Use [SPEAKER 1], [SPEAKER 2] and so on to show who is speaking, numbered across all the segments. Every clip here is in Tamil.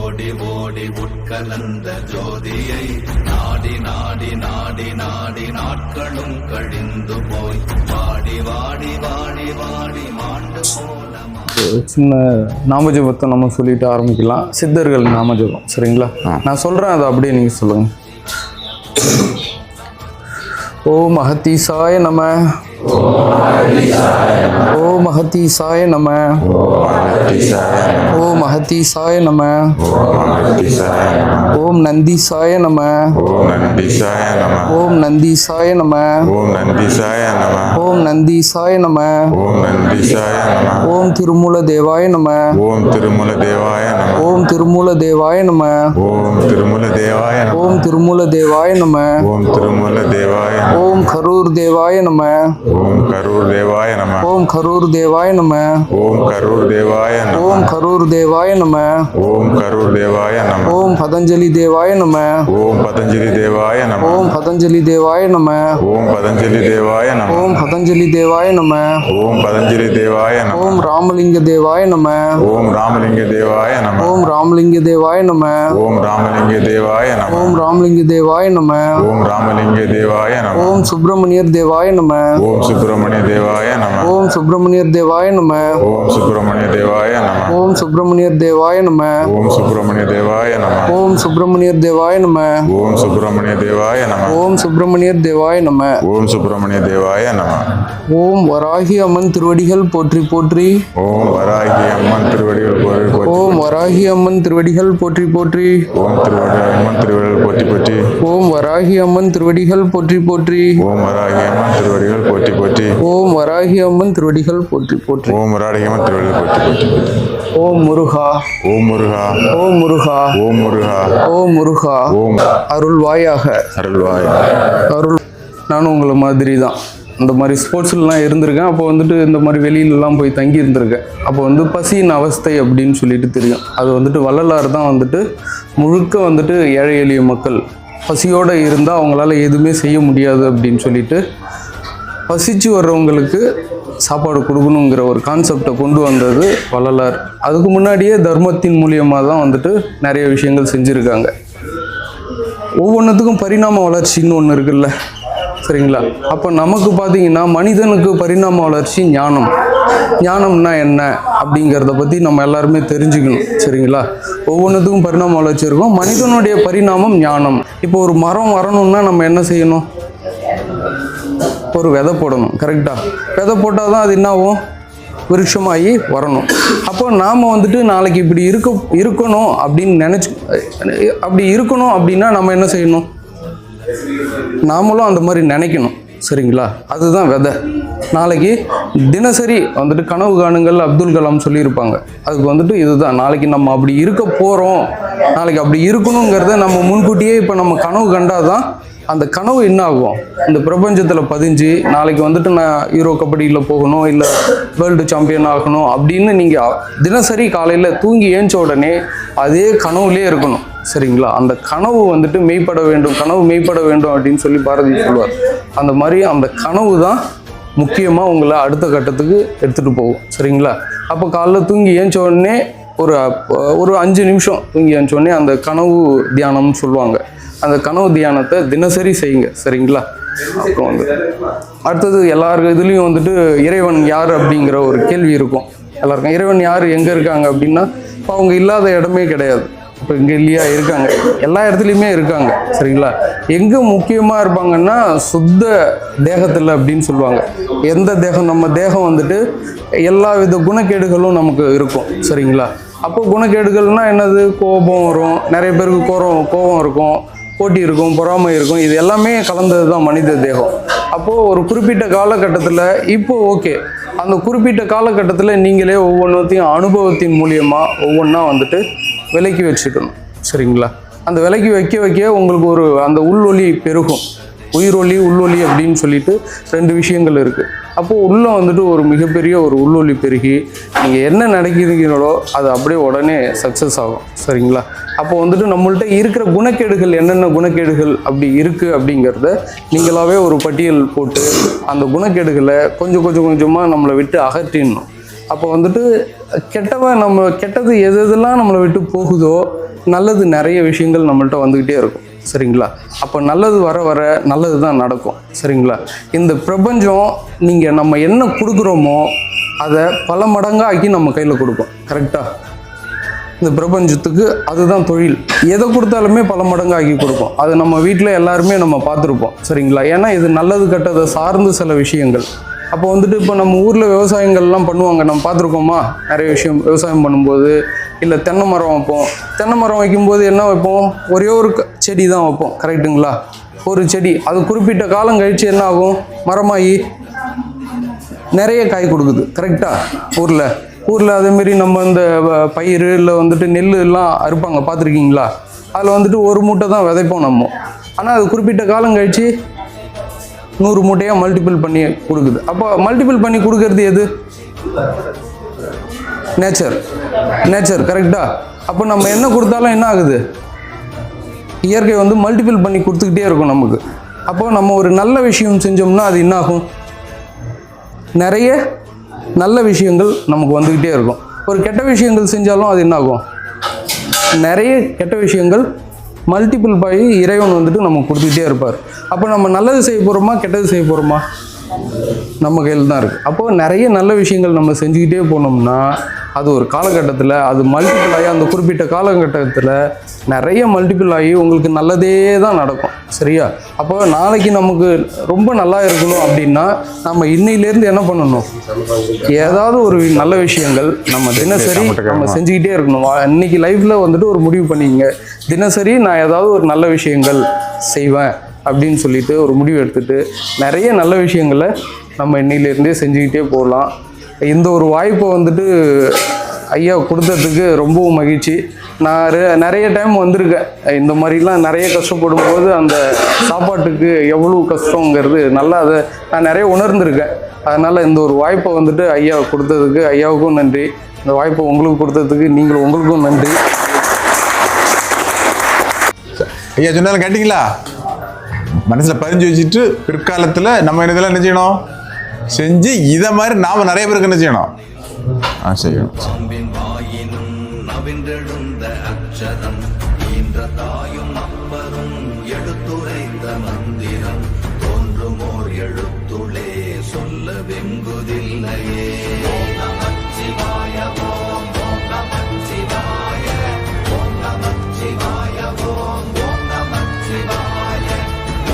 [SPEAKER 1] ஓடி ஓடி உட்கலந்த ஜோதியை நாடி நாடி நாடி நாடி நாட்களும் கழிந்து போய் வாடி வாடி வாடி வாடி மாண்டு போல
[SPEAKER 2] சின்ன நாமஜபத்தை நம்ம சொல்லிட்டு ஆரம்பிக்கலாம். சித்தர்கள் நாமஜபம், சரிங்களா? நான் சொல்கிறேன், அதை அப்படியே நீங்கள் சொல்லுங்கள். ஓம் மகதீசாய நம, ஓம் மகதீசாய நம, ஓம் மகதீசாய நம, ஓம் நந்தீசாய நம, ஓம் நந்தீசாய நம, ஓம் நந்தீசாய நம, ஓம் திருமூல தேவாய நம,
[SPEAKER 3] ஓம் திருமூல தேவாய நம,
[SPEAKER 2] ஓம் திருமூல தேவாய நம,
[SPEAKER 3] ஓம் திருமூல தேவாய நம,
[SPEAKER 2] ஓம் திருமூல தேவாய நம,
[SPEAKER 3] ஓம் திருமூல தேவாய நம,
[SPEAKER 2] ஓம் கரூர் தேவாய நம,
[SPEAKER 3] ஓம் கரூர் தேவாய நம,
[SPEAKER 2] ஓம் கரூர் தேவாய நம,
[SPEAKER 3] ஓம் கரூர் தேவாய நம,
[SPEAKER 2] ஓம் கரூர் தேவாய நம,
[SPEAKER 3] ஓம் கரூர் தேவாய நம,
[SPEAKER 2] ஓம் பதஞ்சலி தேவாய நம,
[SPEAKER 3] ஓம் பதஞ்சலி தேவாய நம,
[SPEAKER 2] ஓம் பதஞ்சலி தேவாய நம,
[SPEAKER 3] ஓம் பதஞ்சலி தேவாய நம,
[SPEAKER 2] ஓம் பதஞ்சலி தேவாய நம,
[SPEAKER 3] ஓம் பதஞ்சலி தேவாய நம,
[SPEAKER 2] ஓம் ராமலிங்க தேவாய நம,
[SPEAKER 3] ஓம் ராமலிங்க தேவாய நம,
[SPEAKER 2] ஓம் ராமலிங்க தேவாய நம,
[SPEAKER 3] ஓம் ராமலிங்க தேவாய நம,
[SPEAKER 2] ஓம் ராமலிங்க தேவாய நம,
[SPEAKER 3] ஓம் ராமலிங்க தேவாய நம,
[SPEAKER 2] ஓம் சுப்பிரமணியர் தேவாய நம,
[SPEAKER 3] ஓம் சுப்பிரமணிய தேவாய நம,
[SPEAKER 2] ஓம் சுப்பிரமணியர் தேவாய நம,
[SPEAKER 3] ஓம் சுப்பிரமணிய தேவாய நம,
[SPEAKER 2] ஓம் சுப்பிரமணியர் தேவாய நம,
[SPEAKER 3] ஓம் சுப்பிரமணிய தேவாய நம,
[SPEAKER 2] ஓம் சுப்பிரமணியர் தேவாய நம,
[SPEAKER 3] ஓம் சுப்பிரமணிய தேவாய நம,
[SPEAKER 2] ஓம் சுப்பிரமணியர் தேவாய நம,
[SPEAKER 3] ஓம் சுப்பிரமணிய தேவாய நம,
[SPEAKER 2] ஓம் வராகி அம்மன் திருவடிகள் போற்றி போற்றி,
[SPEAKER 3] ஓம் வராகி அம்மன் திருவடிகள் போற்றி போற்றி,
[SPEAKER 2] ஓம் வராகி அம்மன் திருவடிகள் போற்றி போற்றி,
[SPEAKER 3] ஓம் அம்மன் திருவடிகள் போற்றி போற்றி,
[SPEAKER 2] ஓம் வராகி அம்மன் திருவடிகள் போற்றி போற்றி,
[SPEAKER 3] ஓம் வராகி அம்மன் திருவடிகள் போற்றி போற்றி,
[SPEAKER 2] ஓம் வராகி அம்மன் திருவடிகள் போற்றி போற்றி,
[SPEAKER 3] ஓம் வராகி அம்மன் திருவடிகள் போற்றி போற்றி,
[SPEAKER 2] ஓம் முருகா,
[SPEAKER 3] ஓம் முருகா,
[SPEAKER 2] ஓம் முருகா,
[SPEAKER 3] ஓம் முருகா,
[SPEAKER 2] ஓம் முருகா,
[SPEAKER 3] ஓம்
[SPEAKER 2] அருள்வாயாக
[SPEAKER 3] அருள்வாய்.
[SPEAKER 2] அருள். நானும் உங்களை மாதிரி தான் இந்த மாதிரி ஸ்போர்ட்ஸ்லாம் இருந்திருக்கேன். அப்போ வந்துட்டு இந்த மாதிரி வெளியிலலாம் போய் தங்கி இருந்திருக்கேன். அப்போ வந்து பசியின் அவஸ்தை அப்படின்னு சொல்லிட்டு தெரியும். அது வந்துட்டு வள்ளலார் தான் வந்துட்டு முழுக்க வந்துட்டு ஏழை எளிய மக்கள் பசியோடு இருந்தால் அவங்களால எதுவுமே செய்ய முடியாது அப்படின்னு சொல்லிட்டு பசிச்சு வர்றவங்களுக்கு சாப்பாடு கொடுக்கணுங்கிற ஒரு கான்செப்டை கொண்டு வந்தது வள்ளலார். அதுக்கு முன்னாடியே தர்மத்தின் மூலியமாக தான் வந்துட்டு நிறைய விஷயங்கள் செஞ்சுருக்காங்க. ஒவ்வொன்றுத்துக்கும் பரிணாம வளர்ச்சின்னு ஒன்று இருக்குல்ல, சரிங்களா? அப்போ நமக்கு பார்த்தீங்கன்னா மனிதனுக்கு பரிணாம வளர்ச்சி ஞானம். ஞானம்னா என்ன அப்படிங்கிறத பற்றி நம்ம எல்லாருமே தெரிஞ்சுக்கணும், சரிங்களா? ஒவ்வொன்றுத்துக்கும் பரிணாம வளர்ச்சி இருக்கும். மனிதனுடைய பரிணாமம் ஞானம். இப்போ ஒரு மரம் வரணும்னா நம்ம என்ன செய்யணும்? ஒரு விதை போடணும், கரெக்டாக? விதை போட்டால் தான் அது என்ன ஆகும்? விருட்சமாகி வரணும். அப்போ நாம் வந்துட்டு நாளைக்கு இப்படி இருக்கணும் அப்படின்னு அப்படி இருக்கணும் அப்படின்னா நம்ம என்ன செய்யணும்? நாமளும் அந்த மாதிரி நினைக்கணும், சரிங்களா? அதுதான் விதை. நாளைக்கு தினசரி வந்துட்டு கனவு காணுங்கள் அப்துல் கலாம் சொல்லியிருப்பாங்க. அதுக்கு வந்துட்டு இதுதான், நாளைக்கு நம்ம அப்படி இருக்க போகிறோம், நாளைக்கு அப்படி இருக்கணுங்கிறத நம்ம முன்கூட்டியே இப்போ நம்ம கனவு கண்டாதான் அந்த கனவு என்ன ஆகும்? இந்த பிரபஞ்சத்தில் பதிஞ்சு நாளைக்கு வந்துட்டு நான் ஹீரோ கபடியில் போகணும், இல்லை வேர்ல்டு சாம்பியன் ஆகணும் அப்படின்னு நீங்கள் தினசரி காலையில் தூங்கி ஏஞ்ச உடனே அதே கனவுலேயே இருக்கணும், சரிங்களா? அந்த கனவு வந்துட்டு மெய்ப்பட வேண்டும், கனவு மெய்ப்பட வேண்டும் அப்படின்னு சொல்லி பாரதி சொல்லுவார். அந்த மாதிரி அந்த கனவு தான் முக்கியமாக உங்களை அடுத்த கட்டத்துக்கு எடுத்துகிட்டு போகும், சரிங்களா? அப்போ காலைல தூங்கி ஏஞ்ச உடனே ஒரு 5 நிமிஷம் தூங்கி ஏஞ்ச உடனே அந்த கனவு தியானம்னு சொல்லுவாங்க. அந்த கனவு தியானத்தை தினசரி செய்யுங்க, சரிங்களா? அப்புறம் வந்து அடுத்தது எல்லாருக்கும் இதுலேயும் வந்துட்டு இறைவன் யார் அப்படிங்கிற ஒரு கேள்வி இருக்கும் எல்லாருக்கும். இறைவன் யார், எங்கே இருக்காங்க அப்படின்னா, இப்போ அவங்க இல்லாத இடமே கிடையாது. இப்போ இங்கே இல்லையா? இருக்காங்க, எல்லா இடத்துலையுமே இருக்காங்க, சரிங்களா? எங்கே முக்கியமாக இருப்பாங்கன்னா சுத்த தேகத்தில் அப்படின்னு சொல்லுவாங்க. எந்த தேகம்? நம்ம தேகம் வந்துட்டு எல்லா வித குணக்கேடுகளும் நமக்கு இருக்கும், சரிங்களா? அப்போ குணக்கேடுகள்னால் என்னது? கோபம் வரும், நிறைய பேருக்கு கோபம் இருக்கும், போட்டி இருக்கும், பொறாமை இருக்கும். இது எல்லாமே கலந்தது தான் மனித தேகம். அப்போது ஒரு குறிப்பிட்ட காலகட்டத்தில் இப்போ ஓகே, அந்த குறிப்பிட்ட காலகட்டத்தில் நீங்களே ஒவ்வொன்றத்தையும் அனுபவத்தின் மூலியமாக ஒவ்வொன்றா வந்துட்டு விலக்கி வச்சுக்கணும், சரிங்களா? அந்த விலக்கி வைக்க உங்களுக்கு ஒரு அந்த உள்ளொலி பெருகும். உயிரொலி உள்ளொலி அப்படின்னு சொல்லிட்டு 2 விஷயங்கள் இருக்குது. அப்போது உள்ளே வந்துட்டு ஒரு மிகப்பெரிய ஒரு உள்ளொலி பெருகி நீங்கள் என்ன நினைக்கிறீங்களோ அது அப்படியே உடனே சக்ஸஸ் ஆகும், சரிங்களா? அப்போ வந்துட்டு நம்மள்ட்ட இருக்கிற குணக்கேடுகள் என்னென்ன குணக்கேடுகள் அப்படி இருக்குது அப்படிங்கிறத நீங்களாவே ஒரு பட்டியல் போட்டு அந்த குணக்கேடுகளை கொஞ்சம் கொஞ்சமாக நம்மளை விட்டு அகற்றிடணும். அப்போ வந்துட்டு கெட்டது எது எதெல்லாம் நம்மளை விட்டு போகுதோ நல்லது நிறைய விஷயங்கள் நம்மள்ட்ட வந்துக்கிட்டே இருக்கும். சரிங்களா? அப்போ நல்லது வர வர நல்லது தான் நடக்கும். சரிங்களா? இந்த பிரபஞ்சம் நீங்கள் நம்ம என்ன கொடுக்குறோமோ அதை பல மடங்காக ஆக்கி நம்ம கையில் கொடுக்கும். கரெக்டாக? இந்த பிரபஞ்சத்துக்கு அதுதான் தொழில். எதை கொடுத்தாலுமே பல மடங்கு ஆக்கி கொடுக்கும். அது நம்ம வீட்டில் எல்லாருமே நம்ம பார்த்துருப்போம். சரிங்களா? ஏன்னா இது நல்லது கெட்டதை சார்ந்து சில விஷயங்கள். அப்போ வந்துட்டு இப்போ நம்ம ஊரில் விவசாயங்கள்லாம் பண்ணுவாங்க, நம்ம பார்த்துருக்கோமா? நிறைய விஷயம் விவசாயம் பண்ணும்போது இல்லை தென்னை மரம் வைப்போம். தென்னை மரம் வைக்கும்போது என்ன வைப்போம்? ஒரே ஒரு செடி தான் வைப்போம். கரெக்டுங்களா? ஒரு செடி அது குறிப்பிட்ட காலம் கழித்து என்ன ஆகும்? மரமாகி நிறைய காய் கொடுக்குது. கரெக்டாக? ஊரில் அதேமாரி நம்ம இந்த பயிர் இல்லை வந்துட்டு நெல் எல்லாம் அறுப்பாங்க, பார்த்துருக்கீங்களா? அதில் வந்துட்டு ஒரு மூட்டை தான் விதைப்போம் நம்ம. ஆனால் அது குறிப்பிட்ட காலம் கழித்து 100 மூட்டையாக மல்டிபிள் பண்ணி கொடுக்குது. அப்போ மல்டிபிள் பண்ணி கொடுக்கறது எது? நேச்சர். கரெக்டா? அப்போ நம்ம என்ன கொடுத்தாலும் என்ன ஆகுது? இயற்கை வந்து மல்டிபிள் பண்ணி கொடுத்துக்கிட்டே இருக்கும் நமக்கு. அப்போ நம்ம ஒரு நல்ல விஷயம் செஞ்சோம்னா அது என்ன ஆகும்? நிறைய நல்ல விஷயங்கள் நமக்கு வந்துக்கிட்டே இருக்கும். ஒரு கெட்ட விஷயங்கள் செஞ்சாலும் அது என்ன ஆகும்? நிறைய கெட்ட விஷயங்கள் மல்டிபிள் பாய் இறைவன் வந்துட்டு நமக்கு கொடுத்துக்கிட்டே இருப்பார். அப்போ நம்ம நல்லது செய்ய போகிறோமா கெட்டது செய்ய போகிறோமா? நம்ம கையில் தான் இருக்குது. அப்போது நிறைய நல்ல விஷயங்கள் நம்ம செஞ்சுக்கிட்டே போனோம்னா அது ஒரு காலகட்டத்தில் அது மல்டிபிள் ஆகி அந்த குறிப்பிட்ட காலகட்டத்தில் நிறைய மல்டிபிள் ஆகி உங்களுக்கு நல்லதே தான் நடக்கும். சரியா? அப்போ நாளைக்கு நமக்கு ரொம்ப நல்லா இருக்கணும் அப்படின்னா நம்ம இன்னையிலேருந்து என்ன பண்ணணும்? ஏதாவது ஒரு நல்ல விஷயங்கள் நம்ம தினசரி நம்ம செஞ்சுக்கிட்டே இருக்கணும். இன்னைக்கு லைஃப்பில் வந்துட்டு ஒரு முடிவு பண்ணிங்க, தினசரி நான் ஏதாவது ஒரு நல்ல விஷயங்கள் செய்வேன் அப்படின்னு சொல்லிட்டு ஒரு முடிவு எடுத்துகிட்டு நிறைய நல்ல விஷயங்களை நம்ம இன்னையிலேருந்தே செஞ்சுக்கிட்டே போகலாம். இந்த ஒரு வாய்ப்பை வந்துட்டு ஐயா கொடுத்ததுக்கு ரொம்பவும் மகிழ்ச்சி. நான் நிறைய டைம் வந்திருக்கேன். இந்த மாதிரிலாம் நிறைய கஷ்டப்படும் போது அந்த சாப்பாட்டுக்கு எவ்வளோ கஷ்டங்கிறது நல்லா அதை நான் நிறைய உணர்ந்திருக்கேன். அதனால் இந்த ஒரு வாய்ப்பை வந்துட்டு ஐயா கொடுத்ததுக்கு ஐயாவுக்கும் நன்றி. இந்த வாய்ப்பை உங்களுக்கு கொடுத்ததுக்கு உங்களுக்கும் நன்றி.
[SPEAKER 4] ஐயா சொன்னாலும் கேட்டிங்களா? மனசில் பதிஞ்சு வச்சுட்டு பிற்காலத்தில் நம்ம இதெல்லாம் என்ன செய்யணும்? செஞ்சு இதை மாதிரி நாம் நிறைய பேருக்கு என்ன செய்யணும்? செய்யணும்.
[SPEAKER 1] பாம்பின் வாயினும் நவின்றெழுந்த அக்ஷரம் ஈன்ற தாயும் அப்பரும் எடுத்துரைத்த மந்திரம் தோன்றுமோர் எழுத்துளே சொல்ல வெங்குதில்லையே. ஓம் நமச்சிவாய ஓம் ஓம் நமச்சிவாய ஓம் நமச்சிவாய ஓம் ஓம் நமச்சிவாய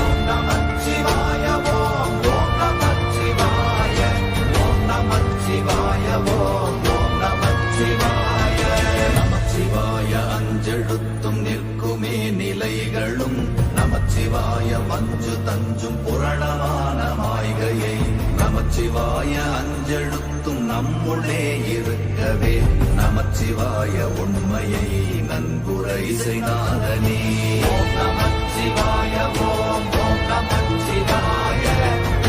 [SPEAKER 1] ஓம் நமச்சிவாய ஓம் ஓம் நமச்சிவாய ஓம் நமச்சிவாய ஓம் ஓம் நமச்சிவாய. நமச்சிவாய அஞ்செழுத்தும் நிற்குமே நிலைகளும் நமச்சிவாய மஞ்சு தஞ்சும் புரணமான மாய்கையை நமச்சிவாய அஞ்செழுத்தும் நம்முள்ளே இருக்கவே நமச்சிவாய உண்மையை நன்குரை செய்தாதனே. ஓம் நமச்சிவாய ஓம் ஓம் நமச்சிவாய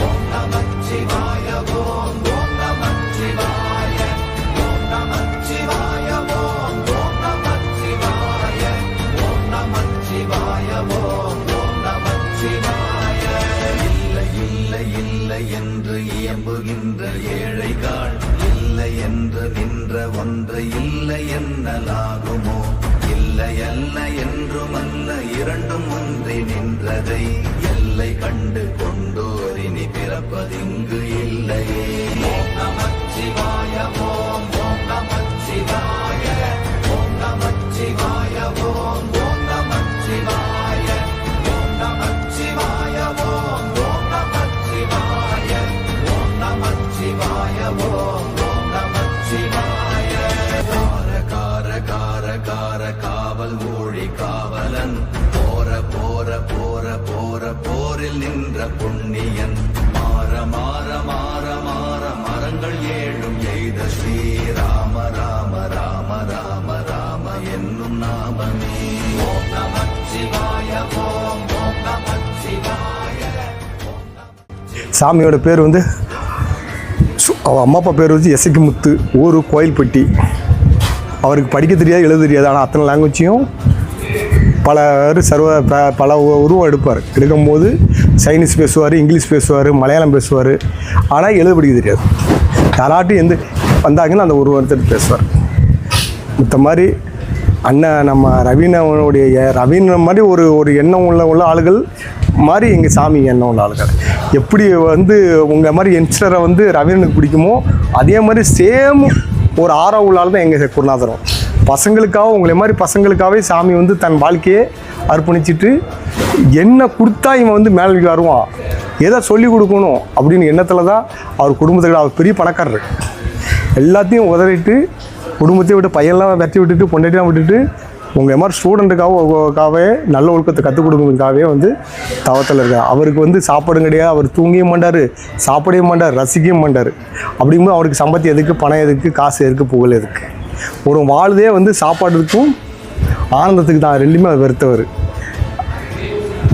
[SPEAKER 1] ஓம் நமச்சிவாய ஓம் ஓம் நமச்சிவாய ஓம் நமச்சிவாய ஓம் ஓம் நமச்சிவாய ஓம் நமச்சிவாய ஓம் ஓம் நமச்சிவாய. இல்லை இல்லை இல்லை என்று இயம்புகின்ற ஏழைகள் இல்லை என்று நின்ற ஒன்றை இல்லை என்னலாகுமோ? இல்லை அல்ல என்றும் அல்ல இரண்டும் ஒன்றி நின்றதை எல்லை கண்டு கொண்டோரினி பிறப்பதிங்கு இல்லையே. ஓம் நமச்சிவாய ஓம் ஓம் நமச்சிவாய ஓம் நமச்சிவாய ஓம் ஓம் நமச்சிவாய ஓம் நமச்சிவாய ஓம் ஓம் நமச்சிவாய ஓம் நமச்சிவாய ஓம் ஓம் நமச்சிவாய. கார கார கார கார காவல் ஊழி காவலன் போர போர போர போர போரில் நின்ற புண்ணியன் மாற மாற மாற மாற மரங்கள் ஏழும் எய்த ஸ்ரீராம ராம ராம ராம ராம என்னும் நாமமே. ஓம் நமச்சிவாய ஓம் ஓம் நமச்சிவாய.
[SPEAKER 5] சாமியோட பேர் வந்து அவள் அம்மா அப்பா பேர் வந்து எஸ்ஐக்கு முத்து, ஊர் கோயில்பட்டி. அவருக்கு படிக்க தெரியாது, எழுத தெரியாது. ஆனால் அத்தனை லாங்குவேஜையும் பல உருவம் எடுப்பார். எடுக்கும்போது சைனீஸ் பேசுவார், இங்கிலீஷ் பேசுவார், மலையாளம் பேசுவார். ஆனால் எழுத படிக்க தெரியாது. யாராட்டும் எந்த வந்தாங்கன்னா அந்த ஒரு வார்த்தை பேசுவார். மற்ற மாதிரி அண்ணன் நம்ம ரவீன மாதிரி ஒரு எண்ணம் உள்ள ஆளுகள் மாதிரி எங்கள் சாமி எண்ணம் உள்ள ஆளுகள். எப்படி வந்து உங்கள் மாதிரி யங்ஸ்டரை வந்து ரவீனனுக்கு பிடிக்குமோ அதே மாதிரி சேம் ஒரு ஆர்வம் உள்ள ஆள் தான் எங்கள் குருநாதரும். பசங்களுக்காக உங்களை மாதிரி பசங்களுக்காகவே சாமி வந்து தன் வாழ்க்கையை அர்ப்பணிச்சிட்டு என்ன கொடுத்தா இவன் வந்து மேலே வருவான், எதை சொல்லிக் கொடுக்கணும் அப்படின்னு எண்ணத்தில் தான் அவர் குடும்பத்துக்கு அவர் பெரிய பணக்காரர். எல்லாத்தையும் உதறிட்டு குடும்பத்தையும் விட்டு பையன்லாம் வெட்டி விட்டுட்டு பொண்டாட்டிலாம் விட்டுட்டு உங்கள் மாதிரி ஸ்டூடெண்ட்டுக்காகவே நல்ல ஒழுக்கத்தை கற்றுக் கொடுக்கறதுக்காகவே வந்து தவத்தில் இருக்கார். அவருக்கு வந்து சாப்பாடும் கிடையாது, அவர் தூங்கவும் மாட்டார், சாப்பிடவும் மாட்டார், ரசிக்கவும் மாட்டார். அப்படிங்கும்போது அவருக்கு சம்பத்தி எதுக்கு, பணம் எதுக்கு, காசு எதுக்கு, புகழ் எதுக்கு? ஒரு வாழ்தே வந்து சாப்பாடுக்கும் ஆனந்தத்துக்கு தான். ரெண்டுமே அது வெறுத்தவர்.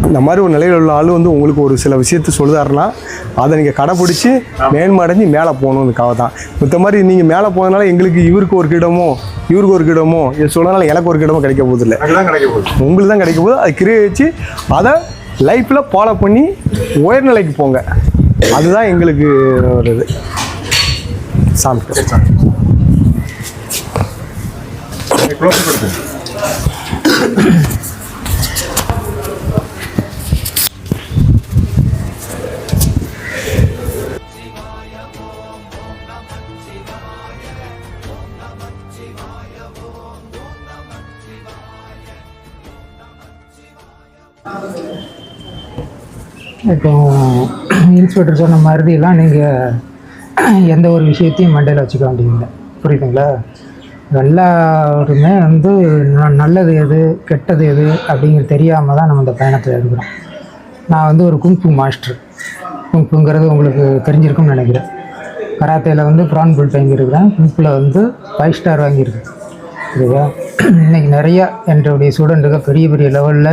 [SPEAKER 5] இந்த மாதிரி ஒரு நிலையில் உள்ள ஆள் வந்து உங்களுக்கு ஒரு சில விஷயத்த சொல்லுதாருன்னா அதை நீங்கள் கடைப்பிடிச்சி மேன்மடைஞ்சு மேலே போகணுன்றதுக்காக தான். மற்ற மாதிரி நீங்கள் மேலே போனதுனால எங்களுக்கு இவருக்கு ஒரு கிடமோ இது சொல்கிறதுனால எனக்கு ஒரு கிடமோ கிடைக்க போகுதில்லை, உங்களுக்கு தான் கிடைக்க போகுது. அதை கிரியேச்சு அதை லைஃப்பில் ஃபாலோ பண்ணி உயர்நிலைக்கு போங்க. அதுதான் எங்களுக்கு ஒரு இது. சாமி
[SPEAKER 6] இப்போ இன்ஸ்பெக்டர் சொன்ன மாதிரிலாம் நீங்கள் எந்த ஒரு விஷயத்தையும் மண்டையில் வச்சுக்க வேண்டியதில்லை, புரியுதுங்களா? எல்லாருமே வந்து நல்லது எது கெட்டது எது அப்படிங்கிறது தெரியாமல் தான் நம்ம இந்த பயணத்தில் இருக்கிறோம். நான் வந்து ஒரு குங்ஃபு மாஸ்டர். குங்ஃபுங்கிறது உங்களுக்கு தெரிஞ்சிருக்கும்னு நினைக்கிறேன். கராத்தேயில் வந்து ப்ரான் பெல்ட் வாங்கியிருக்கிறேன், குங்ஃபில் வந்து 5 ஸ்டார் வாங்கியிருக்கேன். சரியா? இன்றைக்கி நிறையா என்னுடைய ஸ்டூடெண்ட்டுகள் பெரிய பெரிய லெவலில்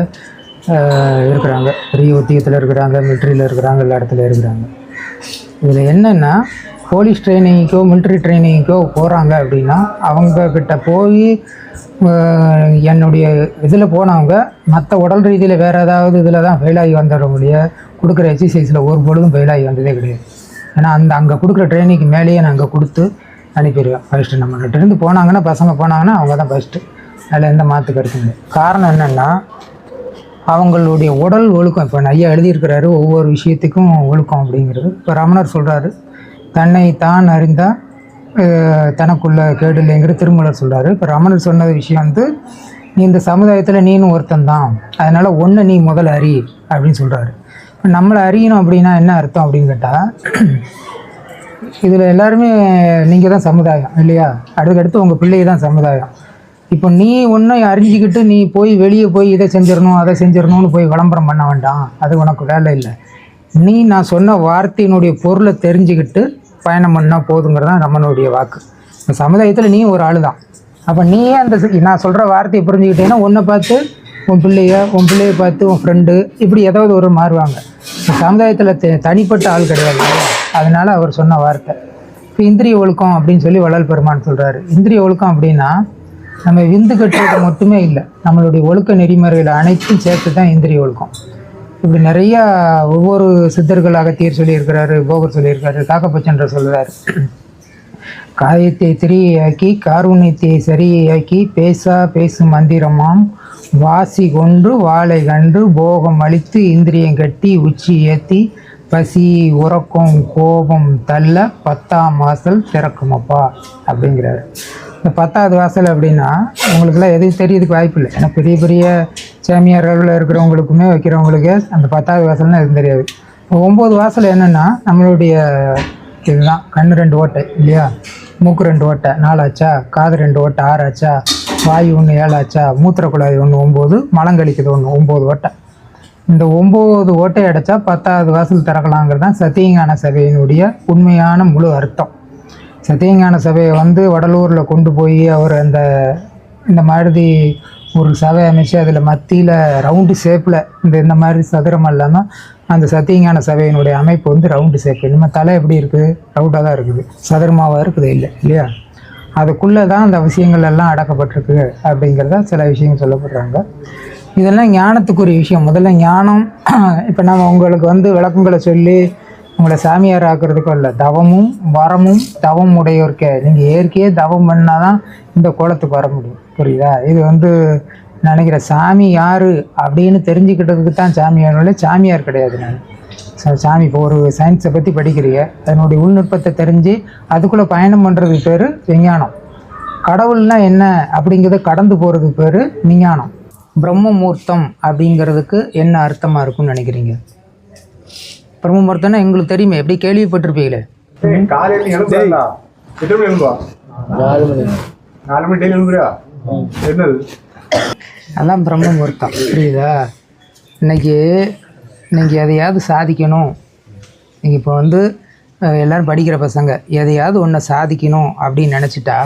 [SPEAKER 6] இருக்கிறாங்க, பெரிய உத்தியோகத்தில் இருக்கிறாங்க, மிலிட்ரியில் இருக்கிறாங்க, எல்லா இடத்துல இருக்கிறாங்க. இதில் என்னென்னா போலீஸ் ட்ரைனிங்க்கோ மிலிட்ரி ட்ரைனிங்க்கோ போகிறாங்க அப்படின்னா அவங்கக்கிட்ட போய் என்னுடைய இதில் போனவங்க மற்ற உடல் ரீதியில் வேறு ஏதாவது இதில் தான் ஃபெயிலாகி வந்துட முடியாது. கொடுக்குற எக்ஸசைஸில் ஒரு பொழுதும் ஃபெயிலாகி வந்ததே கிடையாது. ஏன்னா அங்கே கொடுக்குற ட்ரைனிங்க்கு மேலேயே நான் அங்கே கொடுத்து அனுப்பிடுவேன். ஃபஸ்ட்டு நம்மகிட்டேருந்து போனாங்கன்னா பசங்க போனாங்கன்னா அவங்க தான் ஃபஸ்ட்டு, அதில் எந்த மாற்று கருத்து இல்லை. காரணம் என்னென்னா அவங்களுடைய உடல் ஒழுக்கம். இப்போ ஐயா எழுதியிருக்கிறாரு ஒவ்வொரு விஷயத்துக்கும் ஒழுக்கம் அப்படிங்கிறது. இப்போ ரமணர் சொல்கிறாரு தன்னை தான் அறிந்தால் தனக்குள்ள கேடு இல்லைங்கிற திருமலர் சொல்கிறாரு. இப்போ ரமணர் சொன்ன விஷயம் வந்து நீ இந்த சமுதாயத்தில் நீனும் ஒருத்தந்தான், அதனால் ஒன்று நீ முதல்ல அறி அப்படின்னு சொல்கிறாரு. இப்போ நம்மளை அறியணும் அப்படின்னா என்ன அர்த்தம் அப்படின்னு கேட்டால் இதில் எல்லாருமே நீங்கள் தான் சமுதாயம் இல்லையா? அடுத்தடுத்து உங்கள் பிள்ளை தான் சமுதாயம். இப்போ நீ ஒன்றை அறிஞ்சிக்கிட்டு நீ போய் வெளியே போய் இதை செஞ்சிடணும் அதை செஞ்சிடணும்னு போய் விளம்பரம் பண்ண வேண்டாம், அது உனக்கு வேலை இல்லை. நீ நான் சொன்ன வார்த்தையினுடைய பொருளை தெரிஞ்சுக்கிட்டு பயணம் பண்ணால் போதுங்கிறதான் நம்மளுடைய வாக்கு. இப்போ சமுதாயத்தில் நீ ஒரு ஆள் தான். அப்போ நீயே அந்த நான் சொல்கிற வார்த்தையை புரிஞ்சுக்கிட்டேன்னா உன்னை பார்த்து உன் பிள்ளையை பார்த்து உன் ஃப்ரெண்டு இப்படி ஏதாவது ஒரு மாறுவாங்க. இப்போ சமுதாயத்தில் தனிப்பட்ட ஆள் கிடையாது. அதனால் அவர் சொன்ன வார்த்தை. இப்போ இந்திரிய ஒழுக்கம் அப்படின்னு சொல்லி வள்ளல் பெருமான் சொல்கிறாரு. இந்திரிய ஒழுக்கம் அப்படின்னா நம்ம விந்து கட்டுறது மட்டுமே இல்லை, நம்மளுடைய ஒழுக்க நெறிமுறைகள் அனைத்தும் சேர்த்து தான் இந்திரிய ஒழுக்கம். இப்படி நிறையா ஒவ்வொரு சித்தர்கள் அகத்தியர் சொல்லியிருக்கிறாரு, போகர் சொல்லியிருக்காரு, காக்கப்பச்சன்ற சொல்கிறார். காயத்தை திரியாக்கி காருண்யத்தை சரியாக்கி பேசும் மந்திரமாம் வாசி கொண்டு வாழை கண்டு போகம் அளித்து இந்திரியம் கட்டி உச்சி ஏற்றி பசி உறக்கம் கோபம் தள்ள 10ஆம் வாசல் திறக்குமப்பா அப்படிங்கிறாரு. இந்த 10வது வாசல் அப்படின்னா உங்களுக்குலாம் எதுவும் தெரியறதுக்கு வாய்ப்பு இல்லை. ஏன்னா பெரிய பெரிய சாமியார்களில் இருக்கிறவங்களுக்குமே வைக்கிறவங்களுக்கு அந்த 10வது வாசல்னால் எதுவும் தெரியாது. இப்போ 9 வாசல் என்னென்னா நம்மளுடைய இதுதான். கண்ணு 2 ஓட்டை இல்லையா, மூக்கு 2 ஓட்டை 4 ஆச்சா, காது 2 ஓட்டை 6 ஆச்சா, வாயு 1 7 ஆச்சா, மூத்திர குழாய் 1 9, மலங்கழிக்குது 1 9 ஓட்டை. இந்த 9 ஓட்டை அடைச்சா 10வது வாசல் திறக்கலாங்கிறது தான் சத்தியஞான சபையினுடைய உண்மையான முழு அர்த்தம். சத்தியஞான சபையை வந்து வடலூரில் கொண்டு போய் அவர் இந்த மாதிரி ஒரு சபை அமைச்சு அதில் மத்தியில் ரவுண்டு ஷேப்பில் இந்த மாதிரி சதுரம் இல்லாமல் அந்த சத்தியஞான சபையினுடைய அமைப்பு வந்து ரவுண்டு ஷேப்பு. நம்ம தலை எப்படி இருக்குது, ரவுண்டாக தான் இருக்குது, சதுரமாவாக இருக்குது இல்லையா? அதுக்குள்ளே தான் அந்த விஷயங்கள் எல்லாம் அடக்கப்பட்டிருக்கு அப்படிங்கிறத சில விஷயங்கள் சொல்லப்படுறாங்க. இதெல்லாம் ஞானத்துக்குரிய விஷயம். முதல்ல ஞானம். இப்போ நம்ம உங்களுக்கு வந்து விளக்கங்களை சொல்லி உங்களை சாமியார் ஆக்குறதுக்கும் இல்லை, தவமும் வரமும் தவம் உடையோர்க்க நீங்கள் இயற்கையே தவம் பண்ணால் தான் இந்த கோலத்துக்கு வர முடியும். புரியுதா? இது வந்து நினைக்கிற சாமி யார் அப்படின்னு தெரிஞ்சுக்கிட்டதுக்கு தான் சாமியார், சாமியார் கிடையாது. நான் சாமி இப்போ ஒரு சயின்ஸை பற்றி படிக்கிறீங்க, அதனுடைய உள்நுட்பத்தை தெரிஞ்சு அதுக்குள்ளே பயணம் பண்ணுறதுக்கு பேர் விஞ்ஞானம். கடவுள்னா என்ன அப்படிங்கிறத கடந்து போகிறதுக்கு பேர் விஞ்ஞானம். பிரம்மமூர்த்தம் அப்படிங்கிறதுக்கு என்ன அர்த்தமாக இருக்கும்னு நினைக்கிறீங்க? பிரம்மமூர்த்தம்னா எங்களுக்கு தெரியுமே, எப்படி கேள்விப்பட்டிருப்பீங்களே.
[SPEAKER 5] 4 மணி டெய்லி எழுதுறியா? என்னது
[SPEAKER 6] அதான் பிரம்மமூர்த்தம். புரியுதா? இன்னைக்கு எதையாவது சாதிக்கணும். நீங்கள் இப்போ வந்து எல்லோரும் படிக்கிற பசங்க எதையாவது ஒன்றை சாதிக்கணும் அப்படின்னு நினச்சிட்டா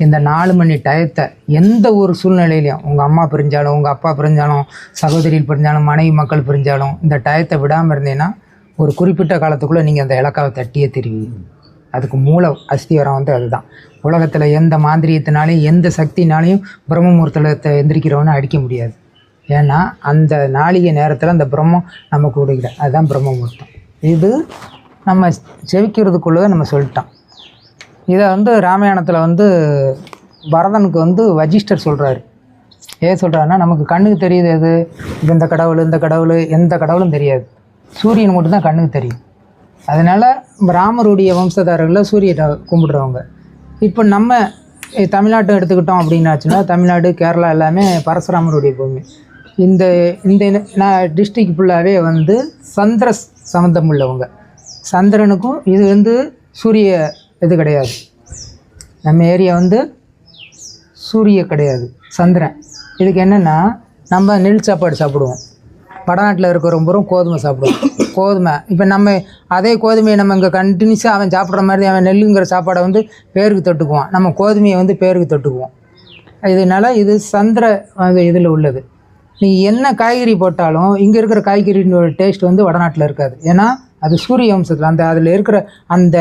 [SPEAKER 6] இந்த 4 மணி டயத்தை எந்த ஒரு சூழ்நிலையிலையும், உங்கள் அம்மா பிரிஞ்சாலும், உங்கள் அப்பா பிரிஞ்சாலும், சகோதரிகள் பிரிஞ்சாலும், மனைவி மக்கள் பிரிஞ்சாலும், இந்த டயத்தை விடாமல் இருந்தீங்கன்னா ஒரு குறிப்பிட்ட காலத்துக்குள்ளே நீங்கள் அந்த இலக்காவை தட்டியே தெரிவிங்க. அதுக்கு மூல அஸ்திவாரம் வந்து அதுதான். உலகத்தில் எந்த மாந்திரியத்தினாலையும் எந்த சக்தினாலையும் பிரம்மமுகூர்த்தத்தை எந்திரிக்கிறவனை அடிக்க முடியாது. ஏன்னா அந்த நாளிகை நேரத்தில் அந்த பிரம்மம் நமக்கு கொடுக்கல. அதுதான் பிரம்மமுகூர்த்தம். இது நம்ம செவிக்கிறதுக்குள்ளே நம்ம சொல்லிட்டோம். இதை வந்து ராமாயணத்தில் வந்து பரதனுக்கு வந்து வஜிஷ்டர் சொல்கிறாரு. ஏன் சொல்கிறாருன்னா, நமக்கு கண்ணுக்கு தெரியுது எது, இந்த கடவுள் இந்த கடவுள் எந்த கடவுளும் தெரியாது, சூரியன் மட்டும்தான் கண்ணுக்கு தெரியும். அதனால் ராமருடைய வம்சதாரர்களில் சூரியனை கும்பிடுறவங்க. இப்போ நம்ம தமிழ்நாட்டை எடுத்துக்கிட்டோம் அப்படின்னாச்சுன்னா, தமிழ்நாடு கேரளா எல்லாமே பரசுராமருடைய பூமி. இந்த நான் டிஸ்ட்ரிக்ட் ஃபுல்லாகவே வந்து சந்திர சம்பந்தம் உள்ளவங்க. சந்திரனுக்கும் இது வந்து சூரிய இது கிடையாது. நம்ம ஏரியா வந்து சூரிய கிடையாது, சந்திரன். இதுக்கு என்னென்னா, நம்ம நெல் சாப்பாடு சாப்பிடுவோம். வடநாட்டில் இருக்கிறவங்களும் கோதுமை சாப்பிடுவோம். கோதுமை இப்போ நம்ம அதே கோதுமையை நம்ம இங்கே கண்டினியூஸாக அவன் சாப்பிட்ற மாதிரி அவன் நெல்லுங்கிற சாப்பாடை வந்து பேருக்கு தொட்டுக்குவான். நம்ம கோதுமையை வந்து பேருக்கு தொட்டுக்குவோம். இதனால் இது சந்திர இதில் உள்ளது. நீங்கள் என்ன காய்கறி போட்டாலும் இங்கே இருக்கிற காய்கறியோட டேஸ்ட் வந்து வடநாட்டில் இருக்காது. ஏன்னா அது சூரிய வம்சத்தில் அதில் இருக்கிற அந்த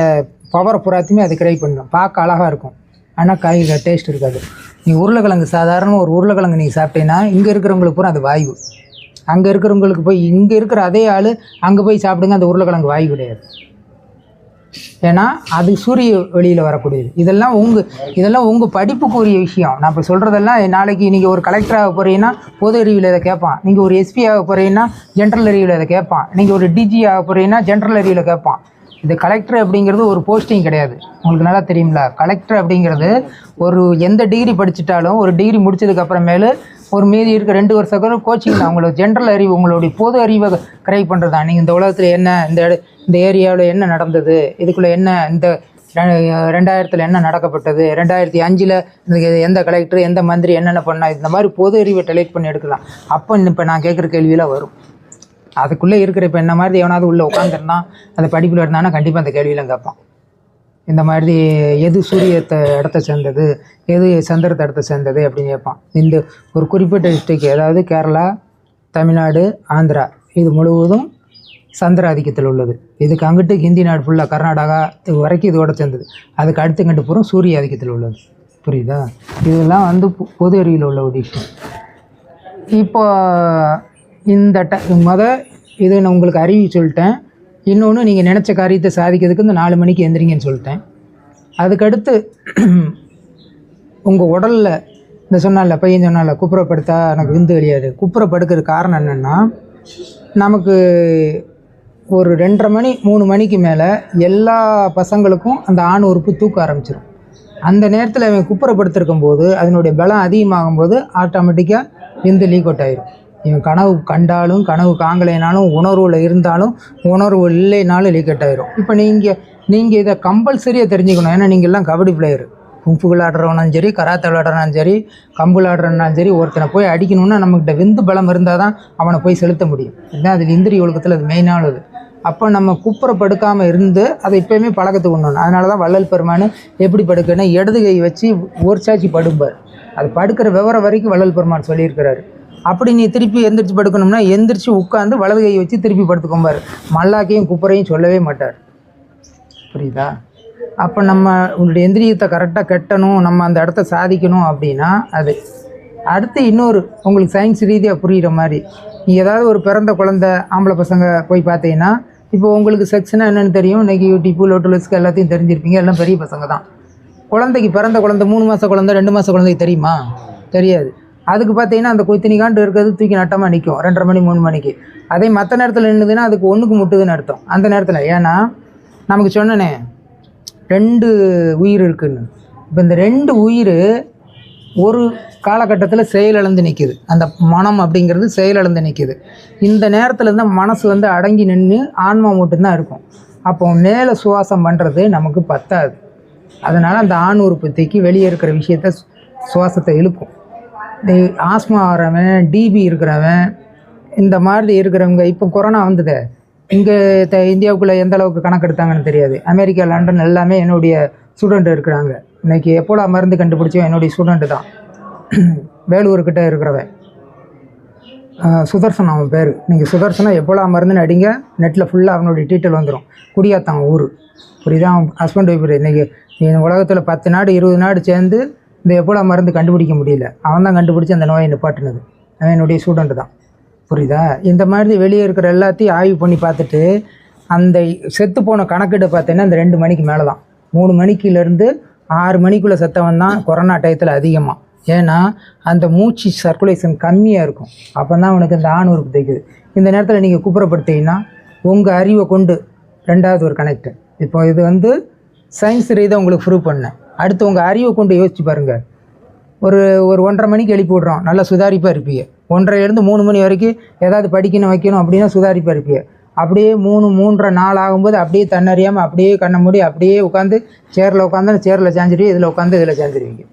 [SPEAKER 6] பவரை புறாத்தையுமே அது கிரை பண்ணும். பார்க்க அழகாக இருக்கும், ஆனால் காய்கறி டேஸ்ட் இருக்காது. நீ உருளைக்கிழங்கு சாதாரண ஒரு உருளைக்கிழங்கு நீங்கள் சாப்பிட்டீங்கன்னா இங்கே இருக்கிறவங்களுக்கு பூரா அது வாயு. அங்கே இருக்கிறவங்களுக்கு போய் இங்கே இருக்கிற அதே ஆள் அங்கே போய் சாப்பிடுங்க, அந்த உருளைக்கிழங்கு வாயு கிடையாது. ஏன்னா அது சூரிய வெளியில் வரக்கூடியது. இதெல்லாம் உங்கள் படிப்புக்குரிய விஷயம். நான் இப்போ சொல்கிறதெல்லாம், நாளைக்கு நீங்கள் ஒரு கலெக்டராக போகிறீங்கன்னா பொது அறிவியல் இதை கேட்பான். நீங்கள் ஒரு எஸ்பி ஆக போகிறீங்கன்னா ஜென்ரல் அறிவியல் இதை கேட்பான். நீங்கள் ஒரு டிஜி ஆக போகிறீங்கன்னா ஜென்ரல் அறிவியல் கேட்பான். இது கலெக்டர் அப்படிங்கிறது ஒரு போஸ்டிங் கிடையாது. உங்களுக்கு நல்லா தெரியுங்களா? கலெக்டர் அப்படிங்கிறது ஒரு எந்த டிகிரி படிச்சுட்டாலும் ஒரு டிகிரி முடிச்சதுக்கப்புறமேலு ஒரு மீதி இருக்க 2 வருஷம் கோச்சிங் தான். உங்களுக்கு ஜென்ரல் அறிவு, உங்களுடைய பொது அறிவை கிரை பண்ணுறது தான். நீங்கள் இந்த உலகத்தில் என்ன, இந்த ஏரியாவில் என்ன நடந்தது, இதுக்குள்ளே என்ன, இந்த 2000 என்ன நடக்கப்பட்டது, 2005 எந்த கலெக்டர் எந்த மந்திரி என்னென்ன பண்ணால், இந்த மாதிரி பொது அறிவை டெலெக்ட் பண்ணி எடுக்கலாம். அப்போ இப்போ நான் கேட்குற கேள்வியெல்லாம் வரும். அதுக்குள்ளே இருக்கிற இப்போ என்ன மாதிரி எவனாவது உள்ளே உட்காந்துருந்தான் அந்த படிப்பில் இருந்தானா கண்டிப்பாக அந்த கேள்வியெல்லாம் கேட்பான். இந்த மாதிரி எது சூரியத்தை இடத்த சேர்ந்தது, எது சந்திரத்தை இடத்த சேர்ந்தது அப்படின்னு கேட்பான். இந்த ஒரு குறிப்பிட்ட டிஸ்ட்ரிக்ட், அதாவது கேரளா, தமிழ்நாடு, ஆந்திரா, இது முழுவதும் சந்திர ஆதிக்கத்தில் உள்ளது. இதுக்கு அங்கிட்டு ஹிந்தி நாடு ஃபுல்லாக கர்நாடகா வரைக்கும் இதோட சேர்ந்தது. அதுக்கு அடுத்துங்கிட்டு பூரா சூரிய ஆதிக்கத்தில் உள்ளது. புரியுதா? இதெல்லாம் வந்து பொது அறிவில் உள்ள ஒரு விஷயம். இப்போ இந்த இது நான் உங்களுக்கு அறிவி சொல்லிட்டேன். இன்னொன்று, நீங்கள் நினச்ச காரியத்தை சாதிக்கிறதுக்கு இந்த 4 மணிக்கு எந்திரிங்கன்னு சொல்லிட்டேன். அதுக்கடுத்து உங்கள் உடலில் இந்த சொன்னால பையன் சொன்னால குப்புறப்படுத்தா எனக்கு விந்து வெளியாது. குப்புறப்படுக்கிற காரணம் என்னென்னா, நமக்கு ஒரு 2:30 மணி 3 மணிக்கு மேலே எல்லா பசங்களுக்கும் அந்த ஆண் உறுப்பு தூக்க ஆரம்பிச்சிடும். அந்த நேரத்தில் அவன் குப்புறப்படுத்திருக்கும் போது அதனுடைய பலம் அதிகமாகும் போது ஆட்டோமேட்டிக்காக விந்து லீக் அவுட் ஆயிடும். இவன் கனவு கண்டாலும் கனவு காங்கலைனாலும் உணர்வில் இருந்தாலும் உணர்வு இல்லைனாலும் லீக் அவுட் ஆயிரும். இப்போ நீங்கள் இதை கம்பல்சரியாக தெரிஞ்சுக்கணும். ஏன்னா நீங்கள் எல்லாம் கபடி பிளேயர், கும்பு விளையாடுறவனாலும் சரி, கராத்தே விளையாடுறனாலும் சரி, கம்பு விளையாடுறனாலும் சரி, ஒருத்தனை போய் அடிக்கணும்னா நம்மக்கிட்ட விந்து பலம் இருந்தால் தான் அவனை போய் செலுத்த முடியும். இதுதான் அது இந்திரிய ஒழுக்கத்தில் அது மெயினானது. அப்போ நம்ம குப்புறப்படுக்காமல் இருந்து அதை எப்போயுமே பழக்கத்துக்கு கொண்டு. அதனால தான் வள்ளல் பெருமான் எப்படி படுக்கணும், இடது கை வச்சு ஒரு சாட்சி படுப்பார். அது படுக்கிற விவரம் வரைக்கும் வள்ளல் பெருமான் சொல்லியிருக்கிறாரு. அப்படி நீ திருப்பி எந்திரிச்சு படுக்கணும்னா எந்திரிச்சு உட்காந்து வலது கை வச்சு திருப்பி படுத்துக்கோம்பார். மல்லாக்கையும் குப்பரையும் சொல்லவே மாட்டார். புரியுதா? அப்போ நம்ம உன்னுடைய எந்திரியத்தை கரெக்டாக கட்டணும், நம்ம அந்த இடத்த சாதிக்கணும் அப்படின்னா அது அடுத்து இன்னொரு உங்களுக்கு சயின்ஸ் ரீதியாக புரிகிற மாதிரி, நீங்கள் ஏதாவது ஒரு பிறந்த குழந்தை ஆம்பளை பசங்க போய் பார்த்தீங்கன்னா, இப்போ உங்களுக்கு செக்ஸ்னால் என்னென்னு தெரியும், இன்றைக்கி யூடியூப் லோட்டோலஸ்க்கு எல்லாத்தையும் தெரிஞ்சிருப்பீங்க, எல்லாம் பெரிய பசங்க தான். குழந்தைக்கு பிறந்த குழந்தை 3 மாத குழந்தை 2 மாத குழந்தைக்கு தெரியுமா? தெரியாது. அதுக்கு பார்த்தீங்கன்னா அந்த கொத்தினிக்காண்டு இருக்கிறது தூக்கி நட்டமாக நிற்கும் 2:30 மணி 3 மணிக்கு. அதே மற்ற நேரத்தில் நின்றுதுன்னா அதுக்கு ஒன்றுக்கு முட்டுதுன்னு அர்த்தம் அந்த நேரத்தில். ஏன்னா நமக்கு சொன்னனே 2 உயிர் இருக்குன்னு. இப்போ இந்த 2 உயிர் ஒரு காலகட்டத்தில் செயலிழந்து நிற்கிது. அந்த மனம் அப்படிங்கிறது செயலிழந்து நிற்கிது. இந்த நேரத்தில் தான் மனசு வந்து அடங்கி நின்று ஆன்மா மட்டும்தான் இருக்கும். அப்போ மேலே சுவாசம் பண்ணுறது நமக்கு பத்தாது. அதனால் அந்த ஆண் உற்பத்திக்கு வெளியே இருக்கிற விஷயத்த சுவாசத்தை இழுக்கும். ஆஸ்மா வரவன், டிபி இருக்கிறவன், இந்த மாதிரி இருக்கிறவங்க, இப்போ கொரோனா வந்தது இங்கே இந்தியாவுக்குள்ளே எந்த அளவுக்கு கணக்கு எடுத்தாங்கன்னு தெரியாது. அமெரிக்கா, லண்டன் எல்லாமே என்னுடைய ஸ்டூடெண்ட் இருக்கிறாங்க. இன்றைக்கி எப்போலா மருந்து கண்டுபிடிச்சோம் என்னுடைய ஸ்டூடெண்ட்டு தான். வேலூர்கிட்ட இருக்கிறவன் சுதர்சன் அவன் பேர். நீங்கள் சுதர்சனா எப்போலா மருந்துன்னு அடிங்க, நெட்டில் ஃபுல்லாக அவனுடைய டீட்டெயில் வந்துடும். குடியாத்தான் ஊர். புரியுதா? அவன் ஹஸ்பண்ட் ஒய்ஃப். இன்றைக்கி உலகத்தில் 10 நாடு 20 நாடு சேர்ந்து இந்த எப்போலா மருந்து கண்டுபிடிக்க முடியல. அவன் தான் கண்டுபிடிச்சி அந்த நோயை நிப்பாட்டினது. அவன் என்னுடைய ஸ்டூடெண்ட்டு தான். புரியுதா? இந்த மாதிரி வெளியே இருக்கிற எல்லாத்தையும் ஆய்வு பண்ணி பார்த்துட்டு அந்த செத்து போன கணக்கிட்ட பார்த்தீங்கன்னா இந்த 2 மணிக்கு மேலே தான். 3 மணிக்குலேருந்து 6 மணிக்குள்ளே செத்தவன் தான் கொரோனா டயத்தில் அதிகமாக. ஏன்னா அந்த மூச்சு சர்க்குலேஷன் கம்மியாக இருக்கும். அப்போ தான் அவனுக்கு இந்த ஆண் உறுப்பு தைக்குது. இந்த நேரத்தில் நீங்கள் குப்புறப்படுத்திங்கன்னா உங்கள் அறிவை கொண்டு 2வது ஒரு கனெக்ட். இப்போ இது வந்து சயின்ஸ் ரீதியாக உங்களுக்கு ப்ரூவ் பண்ணேன். அடுத்து உங்கள் அறிவை கொண்டு யோசிச்சு பாருங்கள். ஒரு 1:30 மணிக்கு எழுப்பி விட்றோம், நல்லா சுதாரிப்பாக இருப்பீங்க. 1:30லேருந்து 3 மணி வரைக்கும் ஏதாவது படிக்கணும் வைக்கணும் அப்படின்னா சுதாரிப்பாக இருப்பீங்க. அப்படியே 3, 3:30, 4 ஆகும்போது அப்படியே தன்னறியாமல் அப்படியே கண்ணை மூடி அப்படியே உட்காந்து சேரில் உட்காந்து சேரில் சாஞ்சிடுவீங்க, இதில் உட்காந்து இதில் சாஞ்சிடுவீங்க.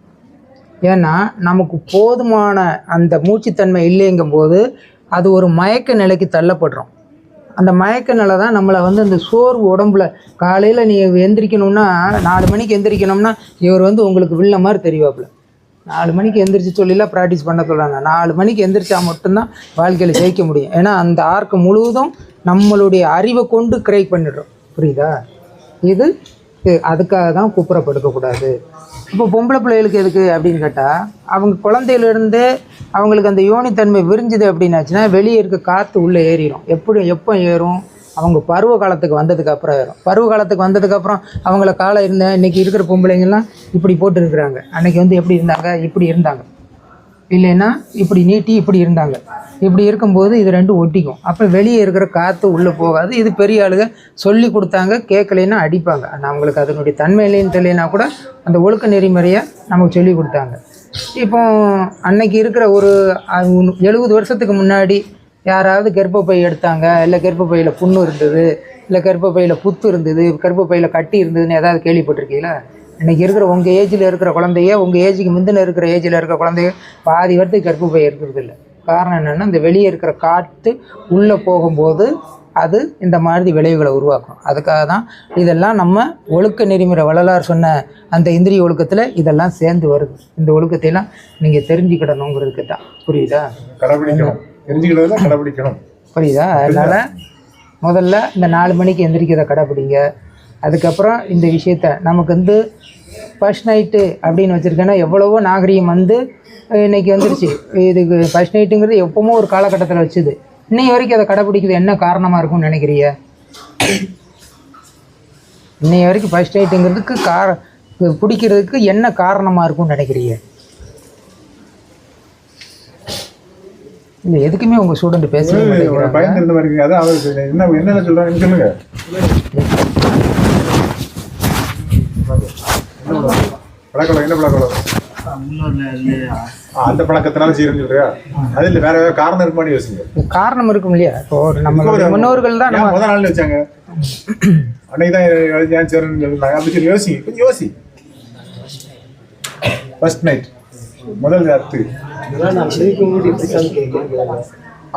[SPEAKER 6] ஏன்னா நமக்கு போதுமான அந்த மூச்சுத்தன்மை இல்லைங்கும் போது அது ஒரு மயக்க நிலைக்கு தள்ளப்படுறோம். அந்த மயக்க நிலை தான் நம்மளை வந்து அந்த சோர்வு உடம்புல. காலையில் நீ எந்திரிக்கணும்னா 4 மணிக்கு எந்திரிக்கணும்னா இவர் வந்து உங்களுக்கு வில்ல மாதிரி தெரிவாப்புல. 4 மணிக்கு எந்திரிச்சு சொல்லிலாம் ப்ராக்டிஸ் பண்ண சொல்கிறாங்க. 4 மணிக்கு எந்திரிச்சா மட்டும்தான் வாழ்க்கையில் ஜெயிக்க முடியும். ஏன்னா அந்த ஆர்க்கு முழுவதும் நம்மளுடைய அறிவை கொண்டு கிரியேட் பண்ணிடுறோம். புரியுதா? இது அதுக்காக தான் குப்புறப்படுக்கக்கூடாது. இப்போ பொம்பளை பிள்ளைகளுக்கு எதுக்கு அப்படின்னு கேட்டால், அவங்க குழந்தையிலேருந்தே அவங்களுக்கு அந்த யோனித்தன்மை விரிஞ்சுது அப்படின்னாச்சுன்னா வெளியே இருக்க காற்று உள்ளே ஏறிடும். எப்போ ஏறும்? அவங்க பருவ காலத்துக்கு வந்ததுக்கு அப்புறம் ஏறும். பருவ காலத்துக்கு வந்ததுக்கப்புறம் அவங்கள காலம் இருந்தேன். இன்றைக்கி இருக்கிற பொம்பளைங்கள்லாம் இப்படி போட்டு இருக்கிறாங்க. அன்றைக்கி வந்து எப்படி இருந்தாங்க? இப்படி இருந்தாங்க. இல்லைன்னா இப்படி நீட்டி இப்படி இருந்தாங்க. இப்படி இருக்கும்போது இது 2 ஒட்டிக்கும். அப்போ வெளியே இருக்கிற காற்று உள்ளே போகாது. இது பெரிய ஆளுங்க சொல்லி கொடுத்தாங்க, கேட்கலைன்னா அடிப்பாங்க. ஆனால் அவங்களுக்கு அதனுடைய தன்மை இல்லைன்னு தெரியலைன்னா கூட அந்த ஒழுக்க நெறிமுறையை நமக்கு சொல்லி கொடுத்தாங்க. இப்போ அன்னைக்கு இருக்கிற ஒரு 70 வருஷத்துக்கு முன்னாடி யாராவது கர்ப்பப்பை எடுத்தாங்க, இல்லை கர்ப்பப்பையில் புண்ணு இருந்தது, இல்லை கர்ப்பப்பையில் புத்து இருந்தது, கர்ப்பப்பையில் கட்டி இருந்ததுன்னு ஏதாவது கேள்விப்பட்டிருக்கீங்களா? இன்றைக்கி இருக்கிற உங்கள் ஏஜில் இருக்கிற குழந்தைய, உங்கள் ஏஜுக்கு முந்தின இருக்கிற ஏஜில் இருக்கிற குழந்தைய பாதி வருடத்துக்கு கர்ப்பப்பை இருக்கிறது இல்லை. காரணம் என்னென்னா இந்த வெளியே இருக்கிற காற்று உள்ளே போகும்போது அது இந்த மாதிரி விளைவுகளை உருவாக்கும். அதுக்காக தான் இதெல்லாம் நம்ம ஒழுக்க நெறிமுறை வள்ளலார் சொன்ன அந்த இந்திரிய ஒழுக்கத்தில் இதெல்லாம் சேர்ந்து வருது. இந்த ஒழுக்கத்தையெல்லாம் நீங்கள் தெரிஞ்சுக்கிடணுங்கிறதுக்கு தான். புரியுதா?
[SPEAKER 4] கடைபிடிக்கணும், தெரிஞ்சுக்கிட்டதெல்லாம் கடைபிடிக்கணும்.
[SPEAKER 6] புரியுதா? அதனால் முதல்ல இந்த 4 மணிக்கு எந்திரிக்கிறத கடைப்பிடிங்க. அதுக்கப்புறம் இந்த விஷயத்த நமக்கு வந்து ஃபர்ஸ்ட் நைட்டு அப்படின்னு வச்சுருக்கேன்னா எவ்வளவோ நாகரிகம் வந்து இன்றைக்கி வந்துருச்சு. இதுக்கு ஃபர்ஸ்ட் நைட்டுங்கிறது எப்போமோ ஒரு காலகட்டத்தில் வச்சுது. இன்னைய வரைக்கும் அதை கடைப்பிடிக்கிறது என்ன காரணமாக இருக்கும்னு நினைக்கிறீங்க? இன்னைய வரைக்கும் ஃபர்ஸ்ட் நைட்டுங்கிறதுக்கு பிடிக்கிறதுக்கு என்ன காரணமாக இருக்கும்னு நினைக்கிறீங்க? இல்லை, எதுக்குமே உங்கள் ஸ்டூடெண்ட் பேசவே மாட்டேங்கிறாங்க.
[SPEAKER 4] பயந்து மாதிரி அதான் அவருக்கு என்ன சொல்கிறாங்க சொல்லுங்க. பழக்கம் என்ன பழக்கம்? அந்த பழக்கத்தினால சீரன்னு சொல்றியா? அது இல்லை, வேற காரணம் இருக்குமான்னு யோசிங்க.
[SPEAKER 6] காரணம் இருக்கும் இல்லையா? இப்போ நம்ம முன்னோர்கள் தான் நம்ம
[SPEAKER 4] முதல் நாள் வச்சாங்க, அன்னைக்கு தான் ஏன் சேரன்னு சொல்லிருந்தாங்க அப்படி சொல்லி யோசி. கொஞ்சம் யோசி. ஃபர்ஸ்ட் நைட் முதல் ராத்து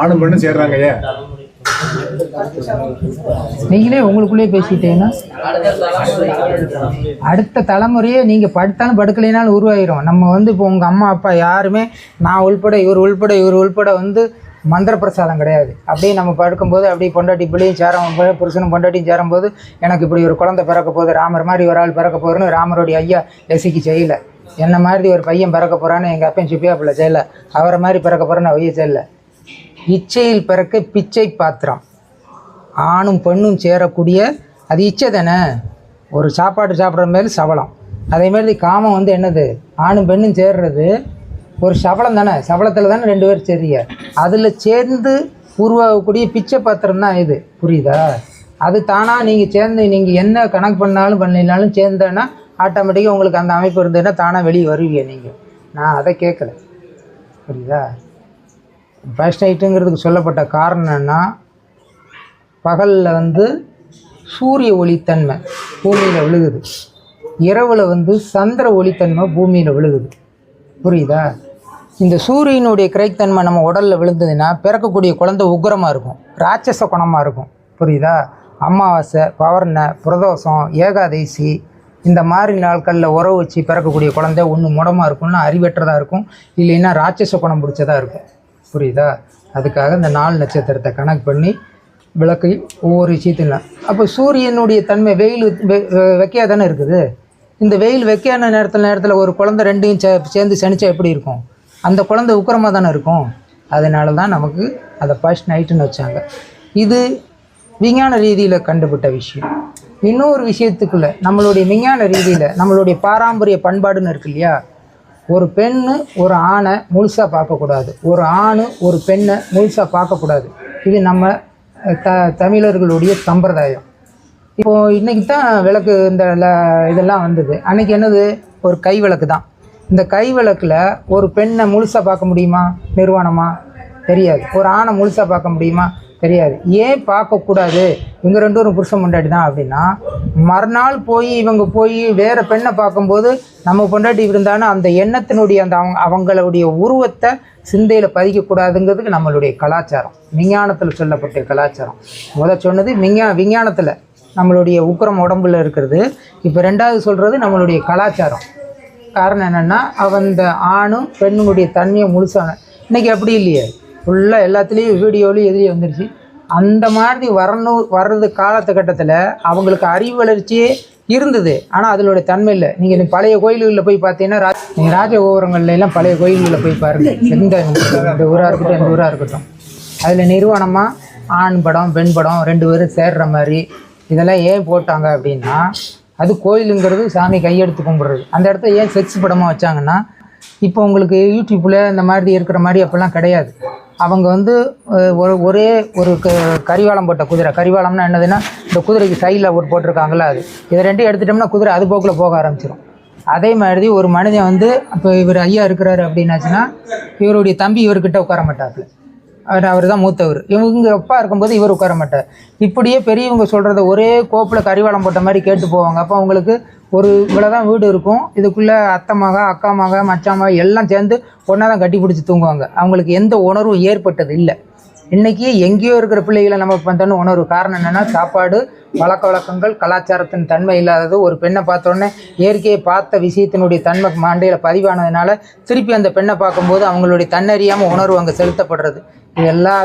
[SPEAKER 4] ஆணும் பெண்ணும் சேர்றாங்க. ஏன்
[SPEAKER 6] நீங்களே உங்களுக்குள்ளேயே பேசிட்டீங்கன்னா அடுத்த தலைமுறையே நீங்கள் படுத்தாலும் படுக்கலைனாலும் உருவாகிடும். நம்ம வந்து இப்போ உங்கள் அம்மா அப்பா யாருமே நான் உள்பட இவர் உள்பட வந்து மந்திர பிரசாதம் கிடையாது. அப்படியே நம்ம படுக்கும்போது அப்படியே பொண்டாட்டி பிள்ளையும் சேரும்போது, புருஷனும் பொண்டாட்டியும் சேரும்போது எனக்கு இப்படி ஒரு குழந்தை பிறக்க போகுது, ராமர் மாதிரி ஒரு ஆள் பிறக்க போகுதுன்னு ராமருடைய ஐயா எசிக்கு செய்யலை. என்ன மாதிரி ஒரு பையன் பிறக்க போகிறான்னு எங்கள் அப்பன் சுப்பியா பிள்ளை செய்யல, அவரை மாதிரி பிறக்க போகிறேன்னு வைய செய்யல. இச்சையில் பிறக்க பிச்சை பாத்திரம், ஆணும் பெண்ணும் சேரக்கூடிய அது இச்சை தானே. ஒரு சாப்பாடு சாப்பிட்ற மாதிரி சபலம், அதேமாதிரி காமம் வந்து என்னது, ஆணும் பெண்ணும் சேர்றது ஒரு சபலம் தானே. சபலத்தில் தானே 2 பேர் சேரிய, அதில் சேர்ந்து உருவாகக்கூடிய பிச்சை பாத்திரம் தான் இது, புரியுதா? அது தானாக நீங்கள் சேர்ந்து நீங்கள் என்ன கணக்கு பண்ணாலும் பண்ணலைனாலும் சேர்ந்தேன்னா ஆட்டோமேட்டிக்காக உங்களுக்கு அந்த அமைப்பு இருந்ததுன்னா தானாக வெளியே வருவீங்க நீங்கள். நான் அதை கேட்கல, புரியுதா? ஃபர்ஸ்ட் நைட்டுங்கிறதுக்கு சொல்லப்பட்ட காரணம் என்னன்னா, பகலில் வந்து சூரிய ஒளித்தன்மை பூமியில் விழுகுது, இரவில் வந்து சந்திர ஒளித்தன்மை பூமியில் விழுகுது, புரியுதா? இந்த சூரியனுடைய கிரைத்தன்மை நம்ம உடலில் விழுந்ததுன்னா பிறக்கக்கூடிய குழந்தை உக்கிரமாக இருக்கும், ராட்சச குணமாக இருக்கும், புரியுதா? அமாவாசை, பௌர்ணமி, பிரதோஷம், ஏகாதசி இந்த மாதிரி நாட்களில் உறவு வச்சு பிறக்கக்கூடிய குழந்தை ஒன்று முடமாக இருக்கும்னா அறிவற்றதாக இருக்கும், இல்லைன்னா ராட்சச குணம் பிடிச்சதாக இருக்கும், புரியுதா? அதுக்காக இந்த 4 நட்சத்திரத்தை கணக்கு பண்ணி விளக்கு ஒவ்வொரு விஷயத்தையும். அப்போ சூரியனுடைய தன்மை வெயில் வைக்கையாக தானே இருக்குது. இந்த வெயில் வைக்கான நேரத்தில் ஒரு குழந்தை 2யும் சேர்ந்து சனிச்சா எப்படி இருக்கும்? அந்த குழந்தை உக்கிரமாக தானே இருக்கும். அதனால தான் நமக்கு அதை ஃபர்ஸ்ட் நைட்டுன்னு வச்சாங்க. இது விஞ்ஞான ரீதியில் கண்டுபிட்ட விஷயம். இன்னொரு விஷயத்துக்குள்ள நம்மளுடைய விஞ்ஞான ரீதியில் நம்மளுடைய பாரம்பரிய பண்பாடுன்னு இருக்கு இல்லையா, ஒரு பெண்ணு ஒரு ஆணை முழுசாக பார்க்கக்கூடாது, ஒரு ஆண் ஒரு பெண்ணை முழுசாக பார்க்கக்கூடாது. இது நம்ம தமிழர்களுடைய சம்பிரதாயம். இப்போது இன்றைக்கி தான் விளக்கு இந்த இதெல்லாம் வந்தது. அன்றைக்கி என்னது, ஒரு கை விளக்கு தான். இந்த கை விளக்கில் ஒரு பெண்ணை முழுசாக பார்க்க முடியுமா? நிர்வாணமாக தெரியாது. ஒரு ஆணை முழுசாக பார்க்க முடியுமா? தெரியாது. ஏன் பார்க்கக்கூடாது? இவங்க 2 பேரும் புருஷன் பொண்டாட்டி தான் அப்படின்னா, மறுநாள் இவங்க போய் வேறு பெண்ணை பார்க்கும்போது நம்ம பொண்டாட்டி இருந்தாலும் அந்த எண்ணத்தினுடைய அந்த அவங்களுடைய உருவத்தை சிந்தையில் பதிக்கக்கூடாதுங்கிறதுக்கு நம்மளுடைய கலாச்சாரம், விஞ்ஞானத்தில் சொல்லப்பட்ட கலாச்சாரம். சொன்னது விஞ்ஞானத்தில் நம்மளுடைய உக்கிரம் உடம்புல இருக்கிறது. இப்போ 2வது சொல்கிறது நம்மளுடைய கலாச்சாரம். காரணம் என்னென்னா, அந்த ஆணும் பெண்ணுடைய தன்மையை முழுசான இன்றைக்கி அப்படி இல்லையே, ஃபுல்லாக எல்லாத்துலேயும் வீடியோலையும் எதிரியே வந்துருச்சு. அந்த மாதிரி வர்றது காலத்துக்கட்டத்தில் அவங்களுக்கு அறிவு வளர்ச்சியே இருந்தது, ஆனால் அதனுடைய தன்மை இல்லை. நீங்கள் பழைய கோயில்களில் போய் பார்த்தீங்கன்னா, நீங்கள் ராஜகோபுரங்கள்லாம் பழைய கோயில்களில் போய் பாருங்கள், இந்த ஊராக இருக்கட்டும் இந்த ஊராக இருக்கட்டும், அதில் நிறுவனமாக ஆண் படம் பெண் படம் 2 பேரும் சேர்ற மாதிரி இதெல்லாம் ஏன் போட்டாங்க அப்படின்னா, அது கோயிலுங்கிறது சாமி கையெடுத்து கும்பிட்றது. அந்த இடத்துல ஏன் செக்ஸ் படமாக வச்சாங்கன்னா, இப்போ உங்களுக்கு யூடியூப்பில் இந்த மாதிரி இருக்கிற மாதிரி அப்போல்லாம் கிடையாது. அவங்க வந்து ஒரே ஒரு கரிவாளம் போட்ட குதிரை, கரிவாளம்னா என்னதுன்னா இந்த குதிரைக்கு சைடில் போட்டிருக்காங்களா, அது இதை 2 எடுத்துட்டோம்னா குதிரை அது போக்கில் போக ஆரம்பிச்சிடும். அதே மாதிரி ஒரு மனிதன் வந்து இப்போ இவர் ஐயா இருக்கிறாரு அப்படின்னாச்சுன்னா, இவருடைய தம்பி இவர்கிட்ட உட்கார மாட்டார், அவர் தான் மூத்தவர். இவங்க அப்பா இருக்கும்போது இவர் உட்கார மாட்டார். இப்படியே பெரியவங்க சொல்கிறத ஒரே கோப்பில் கரிவாளம் போட்ட மாதிரி கேட்டு போவாங்க. அப்போ அவங்களுக்கு ஒரு இவ்வளோதான் வீடு இருக்கும், இதுக்குள்ளே அத்தை மக அக்கா மக மச்சான் மக எல்லாம் சேர்ந்து ஒன்றா தான் கட்டி பிடிச்சி தூங்குவாங்க. அவங்களுக்கு எந்த உணர்வும் ஏற்பட்டது இல்லை. இன்றைக்கி எங்கேயோ இருக்கிற பிள்ளைகளை நம்ம பண்ண உணர்வு. காரணம் என்னென்னா, சாப்பாடு, பழக்க வழக்கங்கள், கலாச்சாரத்தின் தன்மை இல்லாதது. ஒரு பெண்ணை பார்த்தோன்னே இயற்கையை பார்த்த விஷயத்தினுடைய தன்மை மண்டையில் பதிவானதுனால திருப்பி அந்த பெண்ணை பார்க்கும்போது அவங்களுடைய தன்னறியாமல் உணர்வு அங்கே செலுத்தப்படுறது. இது எல்லா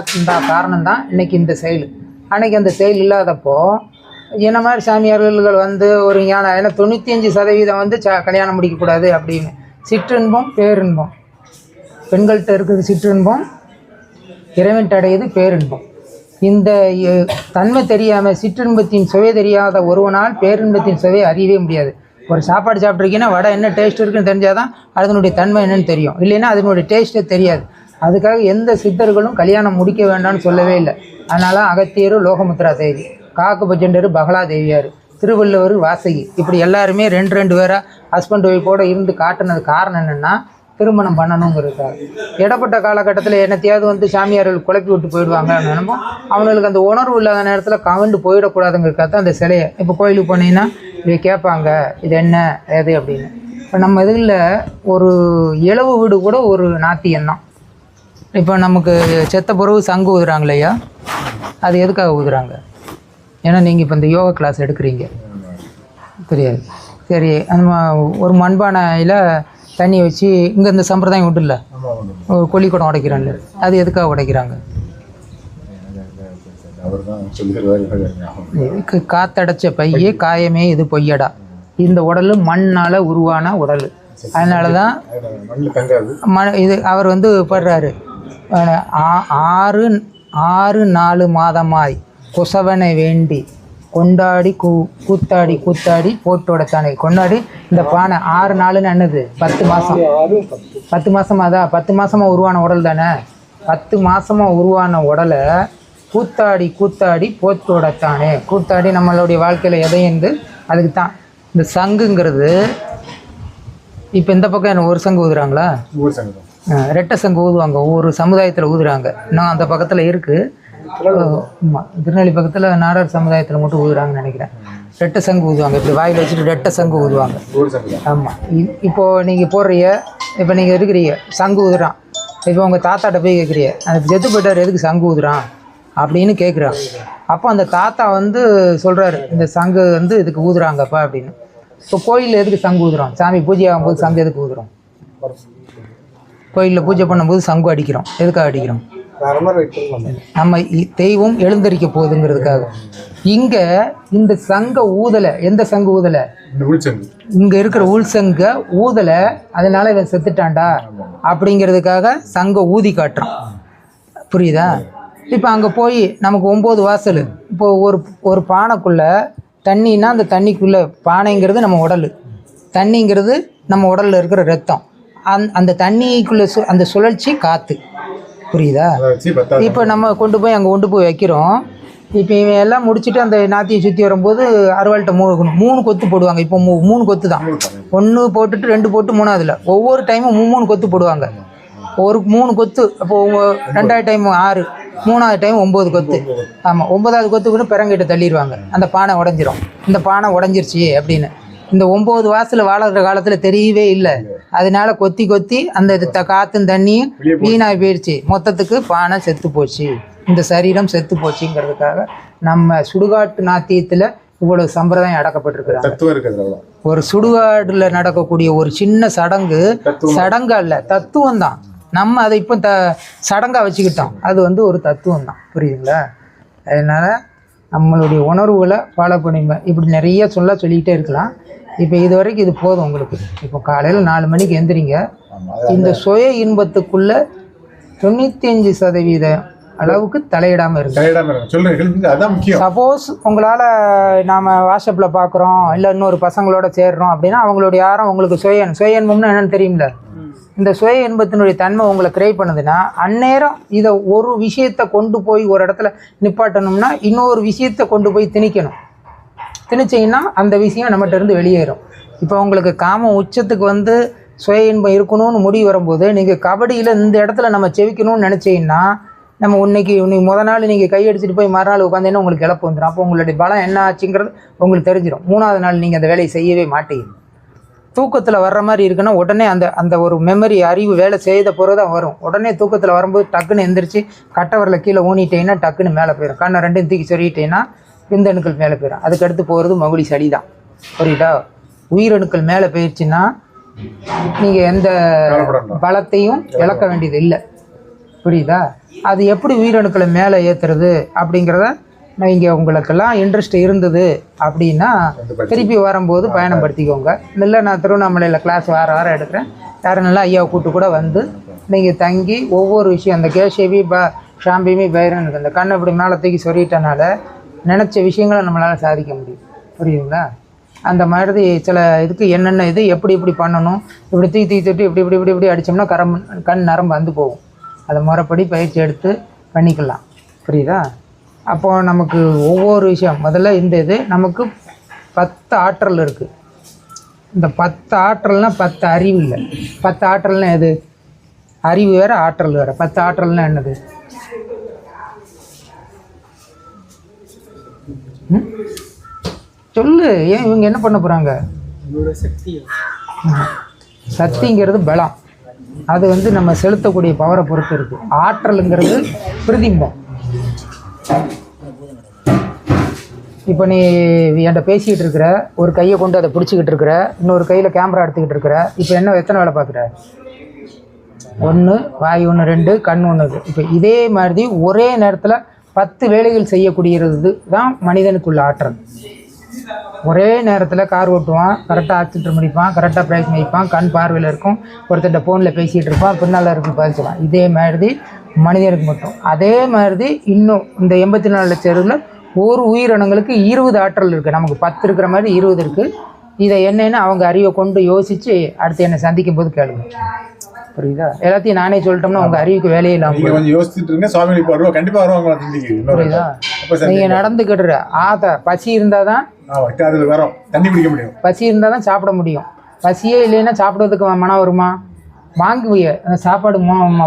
[SPEAKER 6] காரணம் தான் இன்றைக்கி இந்த செயல். அன்றைக்கி அந்த செயல் இல்லாதப்போ என்ன மாதிரி சாமியார்கள் வந்து ஒரு ஞானம், ஏன்னா 95% வந்து கல்யாணம் முடிக்கக்கூடாது அப்படின்னு. சிற்றின்பம் பேரின்பம், பெண்கள்கிட்ட இருக்கிறது சிற்றின்பம், இறைவன்கிட்ட அடையுது பேரின்பம். இந்த தன்மை தெரியாமல் சிற்றின்பத்தின் சுவை தெரியாத ஒருவனால் பேரின்பத்தின் சுவை அறியவே முடியாது. ஒரு சாப்பாடு சாப்பிட்ருக்கீங்கன்னா வடை என்ன டேஸ்ட் இருக்குன்னு தெரிஞ்சால் தான் அதனுடைய தன்மை என்னன்னு தெரியும், இல்லைன்னா அதனுடைய டேஸ்ட்டே தெரியாது. அதுக்காக எந்த சித்தர்களும் கல்யாணம் முடிக்க வேண்டாம்னு சொல்லவே இல்லை. அதனால் அகத்தியர் லோகமுத்ரா தேவி, காக்கு பஜண்டர் பகலா தேவியார், திருவள்ளுவர் வாசகி, இப்படி எல்லாருமே 2 பேராக ஹஸ்பண்ட் ஒய்ஃபோடு இருந்து காட்டுனது காரணம் என்னென்னா, திருமணம் பண்ணணுங்கிறதுக்காக. இடப்பட்ட காலகட்டத்தில் என்னத்தையாவது வந்து சாமியார்கள் குழப்பி விட்டு போயிடுவாங்க நினைப்போம். அவங்களுக்கு அந்த உணர்வு இல்லாத நேரத்தில் கவண்டு போயிடக்கூடாதுங்கிறதுக்காக தான் அந்த சிலையை. இப்போ கோயிலுக்கு போனீங்கன்னா இதை கேட்பாங்க, இது என்ன ஏது அப்படின்னு. இப்போ நம்ம இதில் ஒரு இளவு வீடு கூட ஒரு நாத்தியம் தான். இப்போ நமக்கு செத்த பிறகு சங்கு ஊதுறாங்களையா, அது எதுக்காக ஊதுறாங்க? ஏன்னா நீங்கள் இப்போ இந்த யோகா கிளாஸ் எடுக்கிறீங்க, தெரியாது. சரி, அந்த ஒரு மண்பானையில் தண்ணி வச்சு இங்கே இந்த சம்பிரதாயம் உண்டு இல்லை, ஒரு கொல்லிக்கூடம் உடைக்கிறாங்க, அது எதுக்காக உடைக்கிறாங்க? காத்தடைச்ச பையே காயமே இது பொய்யடா. இந்த உடல் மண்ணால் உருவான உடல். அதனால தான் இது அவர் வந்து பாடுறாரு, 6 மாதமாய் குசவனை வேண்டி கொண்டாடி கூத்தாடி கூத்தாடி போட்டோடத்தானே. கொண்டாடி இந்த பானை 6 நாளுன்னு என்னது 10 மாதம். 10 மாதமாக தான் 10 மாதமாக உருவான உடல் தானே. 10 மாதமாக உருவான உடலை கூத்தாடி கூத்தாடி போத்தோடத்தானே. கூத்தாடி நம்மளுடைய வாழ்க்கையில் எதையுண்டு அதுக்கு தான். இந்த சங்குங்கிறது இப்போ இந்த பக்கம் என்ன ஒரு சங்கு ஊதுறாங்களா? ரெட்டை சங்கு ஊதுவாங்க, ஒவ்வொரு சமுதாயத்தில் ஊதுறாங்க. இன்னும் அந்த பக்கத்தில் இருக்குது. திருநெல்வேலி பக்கத்தில் நாடார் சமுதாயத்தில் மட்டும் ஊதுறாங்கன்னு நினைக்கிறேன். ரெட்டை சங்கு ஊதுவாங்க, இப்படி வாயில் வச்சுட்டு ரெட்டை சங்கு ஊதுவாங்க. ஆமாம். இப்போது நீங்கள் போடுறீங்க, இப்போ நீங்கள் இருக்கிறீங்க சங்கு ஊதுறான். இப்போ உங்கள் தாத்தாட்ட போய் கேட்குறீங்க, அந்த செத்து போயிட்டார் எதுக்கு சங்கு ஊதுறான் அப்படின்னு கேட்குறாங்க. அப்போ அந்த தாத்தா வந்து சொல்கிறாரு, இந்த சங்கு வந்து இதுக்கு ஊதுறாங்கப்பா அப்படின்னு. இப்போ கோயிலில் எதுக்கு சங்கு ஊதுறோம்? சாமி பூஜை ஆகும்போது சங்கு எதுக்கு ஊதுறோம்? கோயிலில் பூஜை பண்ணும்போது சங்கு அடிக்கிறோம். எதுக்காக அடிக்கிறோம்? நம்ம தெய்வம் எழுந்தரிக்க போகுதுங்கிறதுக்காக. இங்கே இந்த சங்க ஊதலை. எந்த சங்கு ஊதலை? இங்கே இருக்கிற உள் சங்க ஊதலை. அதனால இவன் செத்துட்டான்டா அப்படிங்கிறதுக்காக சங்க ஊதி காட்டுறான். புரியுதா? இப்போ அங்கே போய் நமக்கு 9 வாசல். இப்போது ஒரு பானைக்குள்ளே தண்ணின்னா அந்த தண்ணிக்குள்ளே பானைங்கிறது நம்ம உடல், தண்ணிங்கிறது நம்ம உடலில் இருக்கிற ரத்தம். அந்த தண்ணிக்குள்ளே அந்த சுழற்சி காற்று. புரியுதா? இப்போ நம்ம கொண்டு போய் வைக்கிறோம். இப்போ இவன் எல்லாம் முடிச்சுட்டு அந்த நாத்தியை சுற்றி வரும்போது அறுவாள்கிட்ட 3 கொத்து போடுவாங்க. இப்போ 3 கொத்து தான். 1 போட்டுட்டு 2 போட்டு 3ஆவதுல ஒவ்வொரு டைமும் 3 கொத்து போடுவாங்க. ஒரு 3 கொத்து. அப்போது 2வது டைம் 6, 3வது டைம் 9 கொத்து. ஆமாம், 9வது கொத்துக்குன்னு பிறங்கிட்ட தள்ளிடுவாங்க. அந்த பானை உடஞ்சிரும். இந்த பானை உடஞ்சிருச்சு அப்படின்னு இந்த 9 வாசல் வாழற காலத்தில் தெரியவே இல்லை. அதனால கொத்தி கொத்தி அந்த காற்றும் தண்ணியும் வீணாகி போயிடுச்சு. மொத்தத்துக்கு பானை செத்து போச்சு, இந்த சரீரம் செத்து போச்சுங்கிறதுக்காக நம்ம சுடுகாட்டு நாத்தியத்தில் இவ்வளவு சம்பிரதாயம் அடக்கப்பட்டிருக்கிறாங்க. ஒரு சுடுகாடில் நடக்கக்கூடிய ஒரு சின்ன சடங்கு அல்ல, தத்துவம் தான். நம்ம அதை இப்போ சடங்காக வச்சுக்கிட்டோம். அது வந்து ஒரு தத்துவம் தான். புரியுதுங்களா? அதனால் நம்மளுடைய உணர்வுகளை ஃபாலோ பண்ணிங்க. இப்படி நிறைய சொல்லிக்கிட்டே இருக்கலாம். இப்போ இது வரைக்கும் இது போதும் உங்களுக்கு. இப்போ காலையில் 4 மணிக்கு எந்திரிங்க. இந்த சுய இன்பத்துக்குள்ளே 95% அளவுக்கு தலையிடாமல் இருக்கு. சப்போஸ் உங்களால் நாம் வாட்ஸ்அப்பில் பார்க்குறோம், இல்லை இன்னொரு பசங்களோட சேர்றோம் அப்படின்னா அவங்களுடைய யாரும் உங்களுக்கு சுய இன்பம்னு என்னென்னு தெரியுமில்ல. இந்த சுய இன்பத்தினுடைய தன்மை உங்களை கிரியேட் பண்ணுதுன்னா அந்நேரம் இதை ஒரு விஷயத்தை கொண்டு போய் ஒரு இடத்துல நிப்பாட்டணும்னா இன்னொரு விஷயத்தை கொண்டு போய் திணிச்சிங்கன்னா அந்த விஷயம் நம்மகிட்ட இருந்து வெளியேறும். இப்போ உங்களுக்கு காம உச்சத்துக்கு வந்து சுய இன்பம் இருக்கணும்னு முடிவு வரும்போது நீங்கள் கபடியில் இந்த இடத்துல நம்ம செவிக்கணும்னு நினச்சிங்கன்னா நம்ம இன்னைக்கு முதல் நாள் நீங்கள் கையடிச்சிட்டு போய் மறுநாள் உட்காந்தீங்கன்னா உங்களுக்கு இழப்பு வந்துடும். அப்போ உங்களுடைய பலம் என்ன ஆச்சுங்கிறது உங்களுக்கு தெரிஞ்சிடும். 3வது நாள் நீங்கள் அந்த வேலையை செய்யவே மாட்டீங்க. தூக்கத்தில் வர்ற மாதிரி இருக்குன்னா உடனே அந்த ஒரு மெமரி அறிவு வேலை செய்த பிறகு தான் வரும். உடனே தூக்கத்தில் வரும்போது டக்குன்னு எந்திரிச்சு கட்டவரில் கீழே ஊனிட்டேன்னா டக்குன்னு மேலே போயிடும். கண்ணை 2யும் தூக்கி சொல்லிட்டேன்னா விந்தணுக்கள் மேலே போயிடும். அதுக்கடுத்து போகிறது மகுடி சளி தான். புரியுதா? உயிரணுக்கள் மேலே போயிடுச்சுன்னா நீங்கள் எந்த பலத்தையும் இழக்க வேண்டியது இல்லை. புரியுதா? அது எப்படி உயிரணுக்களை மேலே ஏற்றுறது அப்படிங்கிறத இங்கே உங்களுக்கெல்லாம் இன்ட்ரெஸ்ட் இருந்தது அப்படின்னா திருப்பி வரும்போது பயணப்படுத்திக்கோங்க. இல்லை நான் திருவண்ணாமலையில் கிளாஸ் வாரம் எடுக்கிறேன், யாரும் நல்லா ஐயாவை கூட்டு கூட வந்து நீங்கள் தங்கி ஒவ்வொரு விஷயம் அந்த கேஷேவி ஷாம்பியுமே பயிரனுக்கு அந்த கண்ணை இப்படி மேலே தூக்கி சொல்லிட்டனால நினச்ச விஷயங்களை நம்மளால் சாதிக்க முடியும். புரியுதுங்களா? அந்த மாதிரி சில இதுக்கு என்னென்ன இது எப்படி பண்ணணும், இப்படி தூக்கி தொட்டு இப்படி அடித்தோம்னா கண் நரம்பு வந்து போகும். அதை முறைப்படி பயிற்சி எடுத்து பண்ணிக்கலாம். புரியுதா? அப்போது நமக்கு ஒவ்வொரு விஷயம் முதல்ல இந்த இது நமக்கு 10 ஆற்றல் இருக்குது. இந்த 10 ஆற்றல்னால் 10 அறிவு இல்லை. 10 ஆற்றல்னால் எது? அறிவு வேறு, ஆற்றல் வேறு. 10 ஆற்றல்னால் என்னது? சொல்லு. ஏன் இவங்க என்ன பண்ண போகிறாங்க? சக்திங்கிறது பலம். அது வந்து நம்ம செலுத்தக்கூடிய பவரை பொறுத்து இருக்குது. ஆற்றலுங்கிறது பிரதிம்பம். இப்போ நீ என்கிட்ட பேசிக்கிட்டு இருக்கிற, ஒரு கையை கொண்டு அதை பிடிச்சிக்கிட்டு இருக்கிற, இன்னொரு கையில் கேமரா எடுத்துக்கிட்டு இருக்கிற. இப்போ எத்தனை வேலை பார்க்குற? 1 வாய் 1 2 கண் 1. இப்போ இதே மாதிரி ஒரே நேரத்தில் 10 வேலைகள் செய்யக்கூடியது தான் மனிதனுக்குள்ள ஆற்றல். ஒரே நேரத்தில் கார் ஓட்டுவான், கரெக்டாக ஆக்சிலேட்டர் முடிப்பான், கரெக்டாக பிரேக் வைப்பான், கண் பார்வையில் இருக்கும், ஒருத்தர்கிட்ட ஃபோனில் பேசிகிட்டு இருப்பான், பின்னால் இருக்கு பதிச்சுவான். இதே மாதிரி மனிதனுக்கு மட்டும். அதே மாதிரி இன்னும் இந்த 84 லட்சம் பேரில் ஒரு உயிரினங்களுக்கு 20 ஆற்றல் இருக்குது. நமக்கு 10 இருக்கிற மாதிரி 20 இருக்குது. இதை என்னென்னு அவங்க அறிவை கொண்டு யோசித்து அடுத்து என்னை சந்திக்கும் போது கேளுங்க. புரியுதா? எல்லாத்தையும் நானே சொல்லிட்டோம்னா உங்கள் அறிவுக்கு வேலையே இல்லாமல்
[SPEAKER 4] கொஞ்சம் யோசிச்சுட்டு இருங்க. சுவாமி வருவோம், கண்டிப்பாக வருவாங்க.
[SPEAKER 6] புரியுதா? நீங்கள் நடந்துக்கிடுற பசி இருந்தால் தான்
[SPEAKER 4] அதில் வரோம், தண்ணி குடிக்க முடியும்.
[SPEAKER 6] பசி இருந்தால் தான் சாப்பிட முடியும். பசியே இல்லைன்னா சாப்பிட்றதுக்கு மனம் வருமா? வாங்குவீங்க அந்த சாப்பாடு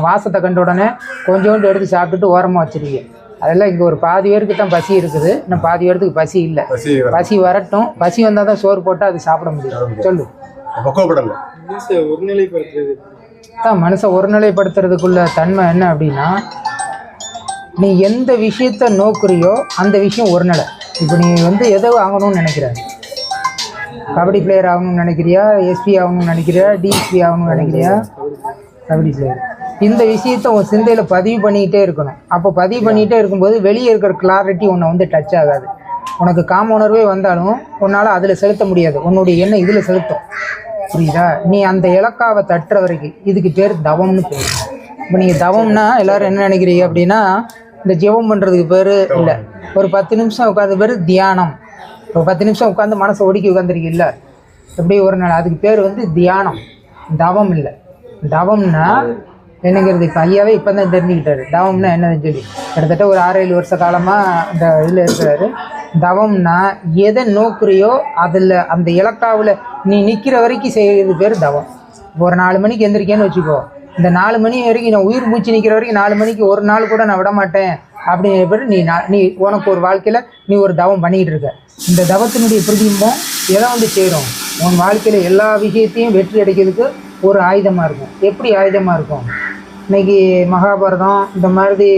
[SPEAKER 6] வாசத்தை கண்ட உடனே கொஞ்சோண்டு எடுத்து சாப்பிட்டுட்டு ஓரமாக வச்சுருவீங்க. அதெல்லாம் இங்கே ஒரு பாதி பேருக்கு தான் பசி இருக்குது, இன்னும் பாதி பேருக்கு பசி இல்லை. பசி வரட்டும். பசி வந்தால் தான் சோறு போட்டால் அது சாப்பிட முடியும். சொல்லு.
[SPEAKER 4] பக்குவப்படலை
[SPEAKER 6] தான் மனுஷன் ஒருநிலைப்படுத்துறதுக்குள்ள தன்மை என்ன அப்படின்னா, நீ எந்த விஷயத்தை நோக்குறியோ அந்த விஷயம் ஒரு நிலை. இப்போ நீ எதோ ஆகணும்னு நினைக்கிற, கபடி பிளேயர் ஆகணும்னு நினைக்கிறியா, எஸ்பி ஆகணும்னு நினைக்கிறியா, டிஎஸ்பி ஆகணும்னு நினைக்கிறியா, கபடி பிளேயர். இந்த விஷயத்தை உன் சிந்தையில் பதிவு பண்ணிக்கிட்டே இருக்கணும். அப்போ பதிவு பண்ணிக்கிட்டே இருக்கும்போது வெளியே இருக்கிற கிளாரிட்டி உன்னை டச் ஆகாது. உனக்கு காம உணர்வே வந்தாலும் உன்னால் அதில் செலுத்த முடியாது, உன்னுடைய எண்ணம் இதில் செலுத்தும். புரியுதா? நீ அந்த இலக்காவை தட்டுற வரைக்கும் இதுக்கு பேர் தவம்னு பேர். இப்போ நீங்கள் தவம்னா எல்லோரும் என்ன நினைக்கிறீங்க அப்படின்னா, இந்த ஜெபம் பண்ணுறதுக்கு பேர் இல்லை. ஒரு 10 நிமிஷம் உட்காந்து பேர் தியானம். ஒரு 10 நிமிஷம் உட்காந்து மனசை ஒடுக்கி உட்காந்துருக்கீல்ல, எப்படி ஒரு நாள், அதுக்கு பேர் தியானம், தவம் இல்லை. தவம்னா என்னங்கிறது இப்போ ஐயாவே இப்போ தான் தெரிஞ்சுக்கிட்டாரு. தவம்னா என்னதுன்னு சொல்லி கிட்டத்தட்ட ஒரு 6-7 வருஷ காலமாக இந்த இதில் இருக்கிறாரு. தவம்னா எதை நோக்குறியோ அதில் அந்த இலக்காவில் நீ நிற்கிற வரைக்கும் செய்கிறது பேர் தவம். ஒரு 4 மணிக்கு எந்திரிக்கேன்னு வச்சுக்கோ, இந்த 4 மணி வரைக்கும் நான் உயிர் மூச்சு நிற்கிற வரைக்கும் 4 மணிக்கு ஒரு நாள் கூட நான் விட மாட்டேன் அப்படிங்கிற பேர் நீ உனக்கு ஒரு வாழ்க்கையில் நீ ஒரு தவம் பண்ணிக்கிட்டு இருக்க. இந்த தவத்தினுடைய பிரதிபிம்பம் எதை சேரும்? உன் வாழ்க்கையில் எல்லா விஷயத்தையும் வெற்றி அடைக்கிறதுக்கு ஒரு ஆயுதமாக இருக்கும். எப்படி ஆயுதமாக இருக்கும்? இன்றைக்கி மகாபாரதம் இந்த மாதிரி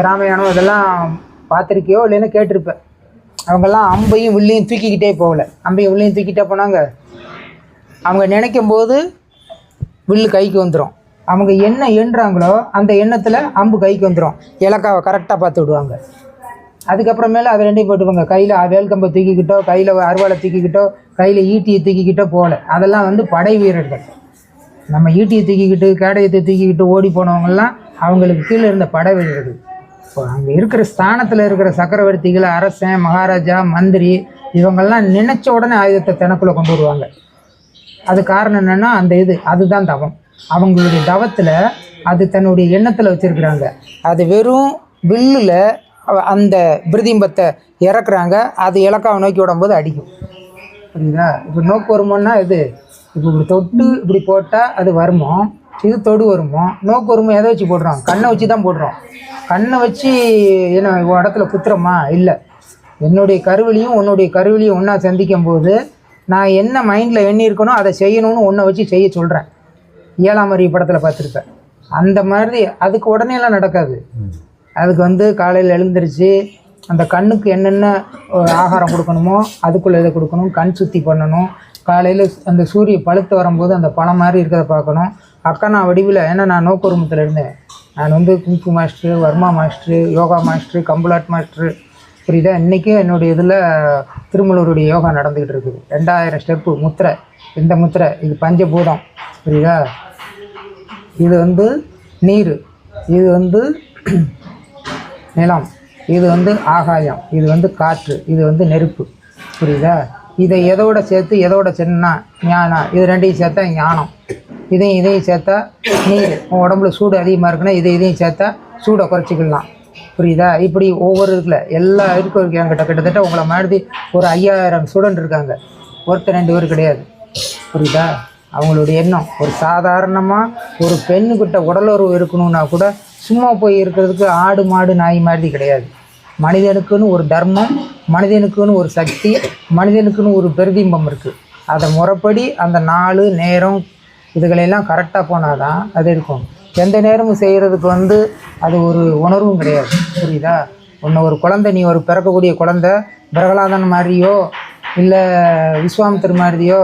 [SPEAKER 6] ராமாயணம் இதெல்லாம் பார்த்துருக்கியோ இல்லைன்னா கேட்டிருப்பேன். அவங்கெல்லாம் அம்பையும் வில்லையும் தூக்கிக்கிட்டே போகலை. அம்பையும் வில்லையும் தூக்கிட்டே போனாங்க. அவங்க நினைக்கும் போது வில்லு கைக்கு வந்துடும். அவங்க என்ன எண்ணுறாங்களோ அந்த எண்ணத்தில் அம்பு கைக்கு வந்துடும். இலக்காவை கரெக்டாக பார்த்து விடுவாங்க. அதுக்கப்புறமேல அதை ரெண்டையும் போட்டுவாங்க. கையில் வேல்கம்பை தூக்கிக்கிட்டோ, கையில் அருவாளை தூக்கிக்கிட்டோ, கையில் ஈட்டியை தூக்கிக்கிட்டோ போகலை. அதெல்லாம் படை வீரர்கள். நம்ம ஈட்டியை தூக்கிக்கிட்டு கேடயத்தை தூக்கிக்கிட்டு ஓடி போனவங்கெல்லாம் அவங்களுக்கு கீழே இருந்த படை வீரர்கள். இப்போ அங்கே இருக்கிற ஸ்தானத்தில் இருக்கிற சக்கரவர்த்திகள், அரசன், மகாராஜா, மந்திரி இவங்கெல்லாம் நினச்ச உடனே ஆயுதத்தை தனக்குள்ளே கொண்டு வருவாங்க. அது காரணம் என்னென்னா அதுதான் தவம். அவங்களுடைய தவத்தில் அது தன்னுடைய எண்ணத்தில் வச்சுருக்குறாங்க. அது வெறும் வில்லில் அந்த பிரதிம்பத்தை இறக்குறாங்க. அது இலக்காவை நோக்கி விடும்போது அடிக்கும். புரியுதா? இப்போ நோக்கு வருமோன்னா இப்போ இப்படி தொட்டு இப்படி போட்டால் அது வருமோ, இது தொடு வருமோ. நோக்கு வருமோ எதை வச்சு போடுறோம்? கண்ணை வச்சு தான் போடுறோம். கண்ணை வச்சு என்ன இடத்துல குத்துறோமா? இல்லை. என்னுடைய கருவிலையும் உன்னுடைய கருவிலையும் ஒன்றா சந்திக்கும் போது நான் என்ன மைண்டில் எண்ணியிருக்கணும் அதை செய்யணும்னு ஒன்றை வச்சு செய்ய சொல்கிறேன். 7ஆம் அறிவு படத்தில் பார்த்துருப்பேன். அந்த மாதிரி அதுக்கு உடனேலாம் நடக்காது. அதுக்கு காலையில் எழுந்திரிச்சு அந்த கண்ணுக்கு என்னென்ன ஆகாரம் கொடுக்கணுமோ அதுக்குள்ளே இதை கொடுக்கணும். கண் சுத்தி பண்ணணும். காலையில் அந்த சூரிய பழுத்து வரும்போது அந்த பழம் மாதிரி இருக்கிறத பார்க்கணும். அக்கா வடிவில், ஏன்னா நான் நோக்குருமத்தில் இருந்தேன். நான் kung fu master, varma master, yoga master, கம்புலாட் மாஸ்டரு. புரியுதா? இன்றைக்கும் என்னுடைய இதில் திருமலூருடைய யோகா நடந்துக்கிட்டு இருக்குது. 2000 ஸ்டெப்பு முத்திரை. இந்த முத்திரை இது பஞ்சபூதம். புரியுதா? இது நீர், இது நிலம், இது ஆகாயம், இது காற்று, இது நெருப்பு. புரியுதா? இதை எதோட சேர்த்து எதோட சேர்னா ஞானம். இது ரெண்டையும் சேர்த்தா ஞானம். இதையும் சேர்த்தா நீர். உடம்புல சூடு அதிகமாக இருக்குன்னா இதையும் சேர்த்தா சூடை குறைச்சிக்கலாம். புரியுதா? இப்படி ஒவ்வொரு இருக்குல்ல எல்லா இருக்கும். என்கிட்ட கிட்டத்தட்ட உங்களை மாதிரி ஒரு 5000 ஸ்டூடெண்ட் இருக்காங்க. ஒருத்தர் 2 பேர் கிடையாது. புரியுதா? அவங்களுடைய எண்ணம் ஒரு சாதாரணமாக ஒரு பெண்ணுக்கிட்ட உடலுறவு இருக்கணும்னா கூட சும்மா போய் இருக்கிறதுக்கு ஆடு மாடு நாய் மாதிரி கிடையாது. மனிதனுக்குன்னு ஒரு தர்மம், மனிதனுக்குன்னு ஒரு சக்தி, மனிதனுக்குன்னு ஒரு பிரதிபிம்பம் இருக்குது. அதை முறைப்படி அந்த நாள் நேரம் இதுகளெல்லாம் கரெக்டாக போனால் தான் அது இருக்கும். எந்த நேரமும் செய்கிறதுக்கு அது ஒரு உணர்வும் கிடையாது. புரியுதா? ஒரு குழந்தை, நீ ஒரு பிறக்கக்கூடிய குழந்தை பிரகலாதன் மாதிரியோ இல்லை விஸ்வாமித்திர மாதிரியோ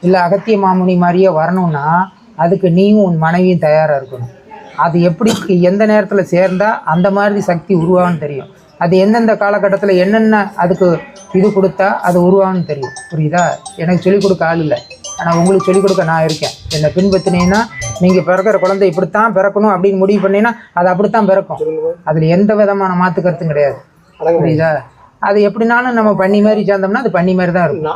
[SPEAKER 6] இல்லை அகத்திய மாமுனி மாதிரியோ வரணும்னா அதுக்கு நீயும் உன் மனைவியும் தயாராக இருக்கணும். அது எப்படி எந்த நேரத்தில் சேர்ந்தால் அந்த மாதிரி சக்தி உருவாகுன்னு தெரியும். அது எந்தெந்த காலகட்டத்தில் என்னென்ன அதுக்கு இது கொடுத்தா அது உருவான்னு தெரியும். புரியுதா? எனக்கு சொல்லிக் கொடுக்க ஆள் இல்லை, ஆனால் உங்களுக்கு சொல்லிக் கொடுக்க நான் இருக்கேன். என்னை பின்பற்றினீங்கன்னா நீங்கள் பிறக்கிற குழந்தை இப்படித்தான் பிறக்கணும் அப்படின்னு முடிவு பண்ணீங்கன்னா அது அப்படித்தான் பிறக்கும். அதில் எந்த விதமான மாற்று கருத்தும் கிடையாது. புரியுதா? அது எப்படினாலும் நம்ம பண்ணி மாதிரி சேர்ந்தோம்னா அது பண்ணி மாதிரி தான் இருக்கும்.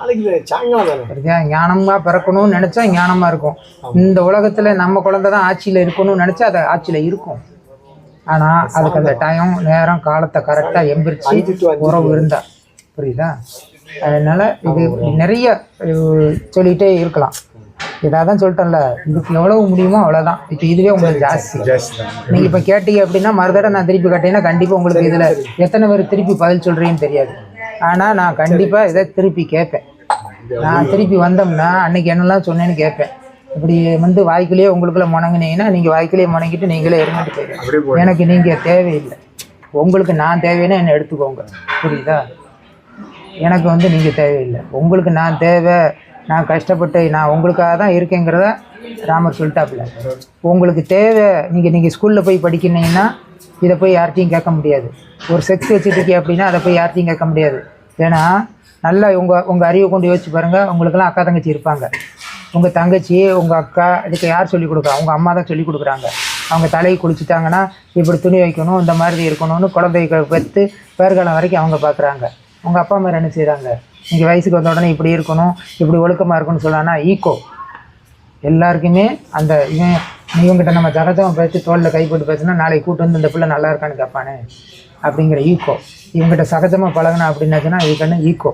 [SPEAKER 6] சரியா? ஞானமாக பிறக்கணும்னு நினச்சா ஞானமாக இருக்கும். இந்த உலகத்தில் நம்ம குழந்தை தான் ஆட்சியில் இருக்கணும்னு நினச்சா அது ஆட்சியில் இருக்கும். ஆனால் அதுக்கு அந்த டைம் நேரம் காலத்தை கரெக்டாக எம்பிரிச்சு உறவு இருந்தா. புரியுதா? அதனால் இது நிறைய சொல்லிகிட்டே இருக்கலாம். இதாக தான் சொல்லிட்டேன்ல, இதுக்கு எவ்வளவு முடியுமோ அவ்வளோதான். இப்போ இதுவே உங்களுக்கு ஜாஸ்தி. நீங்கள் இப்போ கேட்டீங்க அப்படின்னா மறுதடவை நான் திருப்பி கேட்டீங்கன்னா கண்டிப்பாக உங்களுக்கு இதில் எத்தனை பேர் திருப்பி பதில் சொல்கிறீன்னு தெரியாது. ஆனால் நான் கண்டிப்பாக இதை திருப்பி கேட்பேன். நான் திருப்பி வந்தோம்னா அன்றைக்கி என்னெல்லாம் சொன்னேன்னு கேட்பேன். இப்படி வாய்க்குள்ளேயே உங்களுக்குள்ள முணங்கினீங்கன்னா நீங்கள் வாய்க்குள்ளேயே முணங்கிட்டு நீங்களே இருந்துட்டு போயிடுங்க. எனக்கு நீங்கள் தேவையில்லை. உங்களுக்கு நான் தேவைன்னா என்னை எடுத்துக்கோங்க. புரியுதா? எனக்கு நீங்கள் தேவையில்லை. உங்களுக்கு நான் தேவை. நான் கஷ்டப்பட்டு நான் உங்களுக்காக தான் இருக்கேங்கிறத ராமர் சொல்லிட்டாப்புல. உங்களுக்கு தேவை. நீங்கள் ஸ்கூலில் போய் படிக்கிறீங்கன்னா இதை போய் யார்கிட்டையும் கேட்க முடியாது. ஒரு செக்ஸ் வச்சுருக்கீங்க அப்படின்னா அதை போய் யார்கிட்டையும் கேட்க முடியாது. ஏன்னா நல்லா உங்கள் அறிவை கொண்டு யோசிச்சு பாருங்கள். உங்களுக்கெல்லாம் அக்கா தங்கச்சி இருப்பாங்க. உங்கள் தங்கச்சி உங்கள் அக்கா இதுக்கு யார் சொல்லிக் கொடுக்குறா? உங்கள் அம்மா தான் சொல்லிக் கொடுக்குறாங்க. அவங்க தலையை குளிச்சுட்டாங்கன்னா இப்படி துணி வைக்கணும், இந்த மாதிரி இருக்கணும்னு குழந்தைகளை பெற்று பேர்காலம் வரைக்கும் அவங்க பார்க்குறாங்க. உங்கள் அப்பா அம்மா என்ன செய்கிறாங்க? நீங்கள் வயசுக்கு வந்த உடனே இப்படி இருக்கணும், இப்படி ஒழுக்கமாக இருக்கணும்னு சொல்லான்னா ஈக்கோ எல்லாருக்குமே அந்த இவங்ககிட்ட நம்ம ஜகஜமாக பேசி தோளில் கை போட்டு பேசினா நாளைக்கு கூட்டு வந்து இந்த பிள்ளை நல்லா இருக்கான்னு கேட்பானே அப்படிங்கிற ஈக்கோ. இவங்ககிட்ட சகஜமாக பழகினா அப்படின்னாச்சுன்னா இதுக்கான ஈக்கோ.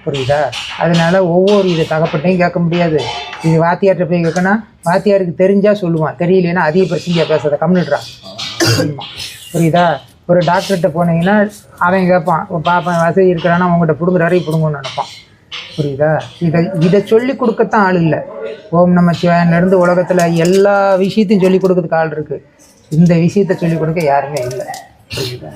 [SPEAKER 6] புரியுதா? அதனால ஒவ்வொரு இது தகப்பட்டையும் கேட்க முடியாது. இது வாத்தியார்கிட்ட போய் கேட்கனா வாத்தியாருக்கு தெரிஞ்சால் சொல்லுவான், தெரியலன்னா அதிக பிரச்சனையாக பேசுறதை கம்மிடுறான். புரியுதா? ஒரு டாக்டர்கிட்ட போனீங்கன்னா அவன் கேட்பான், பாப்பா வசதி இருக்கிறான்னா அவங்ககிட்ட பிடுங்குற வரையும் பிடுங்கன்னு நினைப்பான். புரியுதா? இதை சொல்லி கொடுக்கத்தான் ஆள் இல்லை. ஓம் நம்ம சிவன்லேருந்து உலகத்தில் எல்லா விஷயத்தையும் சொல்லிக் கொடுக்கறதுக்கு ஆள் இருக்குது. இந்த விஷயத்தை சொல்லிக் கொடுக்க யாருமே இல்லை. புரியுதா?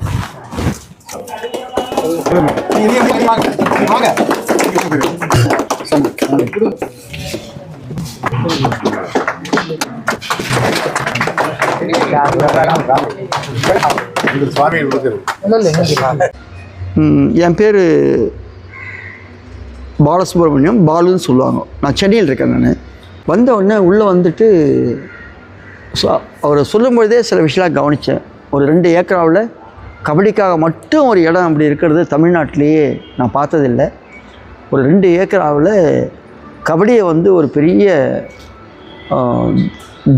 [SPEAKER 7] என் பேர் பாலசுப்ரமணியம், பாலுன்னு சொல்லுவாங்க. நான் சென்னையில் இருக்கேன். நான் வந்த உடனே உள்ளே வந்துட்டு அவரை சொல்லும்பொழுதே சில விஷயம்லாம் கவனித்தேன். ஒரு 2 ஏக்கராவில் கபடிக்காக மட்டும் ஒரு இடம் அப்படி இருக்கிறது தமிழ்நாட்டிலேயே நான் பார்த்ததில்லை. ஒரு 2 ஏக்கராவில் கபடியை ஒரு பெரிய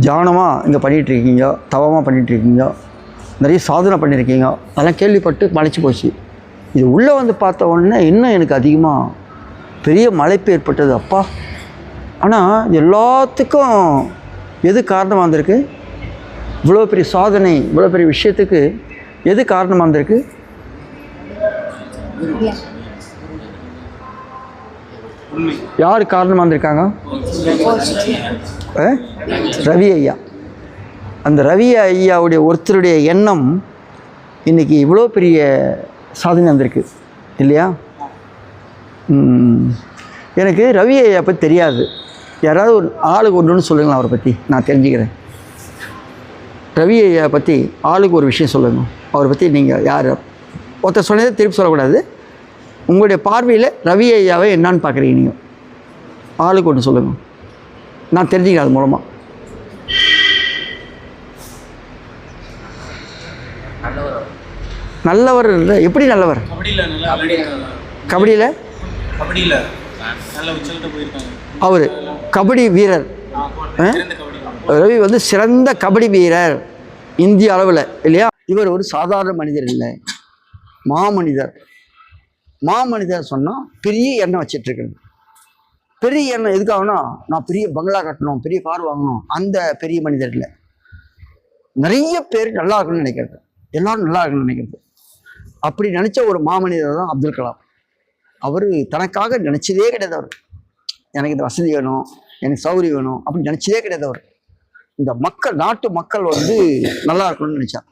[SPEAKER 7] தியானமாக இங்கே பண்ணிகிட்ருக்கீங்க, தவமாக பண்ணிகிட்ருக்கீங்க, நிறைய சாதனை பண்ணியிருக்கீங்க. அதெல்லாம் கேள்விப்பட்டு மலைச்சு போச்சு. இது உள்ளே பார்த்த உடனே இன்னும் எனக்கு அதிகமாக பெரிய மலைப்பு ஏற்பட்டது. அப்பா! ஆனால் எல்லாத்துக்கும் எது காரணமாக இருந்திருக்கு? இவ்வளோ பெரிய சாதனை, இவ்வளோ பெரிய விஷயத்துக்கு எது காரணமாக இருந்திருக்கு? யார் காரணமாக இருந்திருக்காங்க? ரவி ஐயா. அந்த ரவி ஐயாவுடைய ஒருத்தருடைய எண்ணம் இன்றைக்கி இவ்வளோ பெரிய சாதனை வந்திருக்கு இல்லையா? எனக்கு ரவி ஐயா பற்றி தெரியாது. யாராவது ஒரு ஆளுக்கு ஒன்றுன்னு சொல்லுங்களேன், அவரை பற்றி நான் தெரிஞ்சுக்கிறேன். ரவி ஐயா பற்றி ஆளுக்கு ஒரு விஷயம் சொல்லுங்கள். அவரை பற்றி நீங்கள் யார் ஒருத்தர் சொன்னதை திருப்பி சொல்லக்கூடாது. உங்களுடைய பார்வையில் ரவி ஐயாவை என்னான்னு பார்க்குறீங்க நீங்கள்? ஆளுக்கு ஒன்று சொல்லுங்கள், நான் தெரிஞ்சுக்கிறேன் அது மூலமாக. நல்லவர் இல்லை. எப்படி நல்லவர்? கபடியில் அவர் கபடி வீரர். ரவி சிறந்த கபடி வீரர் இந்திய அளவில் இல்லையா? இவர் ஒரு சாதாரண மனிதர் இல்லை, மாமனிதர். மாமனிதர் சொன்னால் பெரிய எண்ணம் வச்சிட்ருக்கிறது. பெரிய எண்ணம் எதுக்காகனா, நான் பெரிய பங்களா கட்டணும், பெரிய கார் வாங்கணும், அந்த பெரிய மனிதர் இல்லை. நிறைய பேர் நல்லா இருக்கணும்னு நினைக்கிறது, எல்லாரும் நல்லா இருக்கணும்னு நினைக்கிறது. அப்படி நினச்ச ஒரு மாமனிதர் தான் அப்துல் கலாம். அவர் தனக்காக நினச்சதே கிடையாது. அவர் எனக்கு இந்த வசதி வேணும், எனக்கு சௌகரியம் வேணும் அப்படின்னு நினச்சதே கிடையாது. அவர் இந்த மக்கள், நாட்டு மக்கள் நல்லா இருக்கணும்னு நினச்சார்.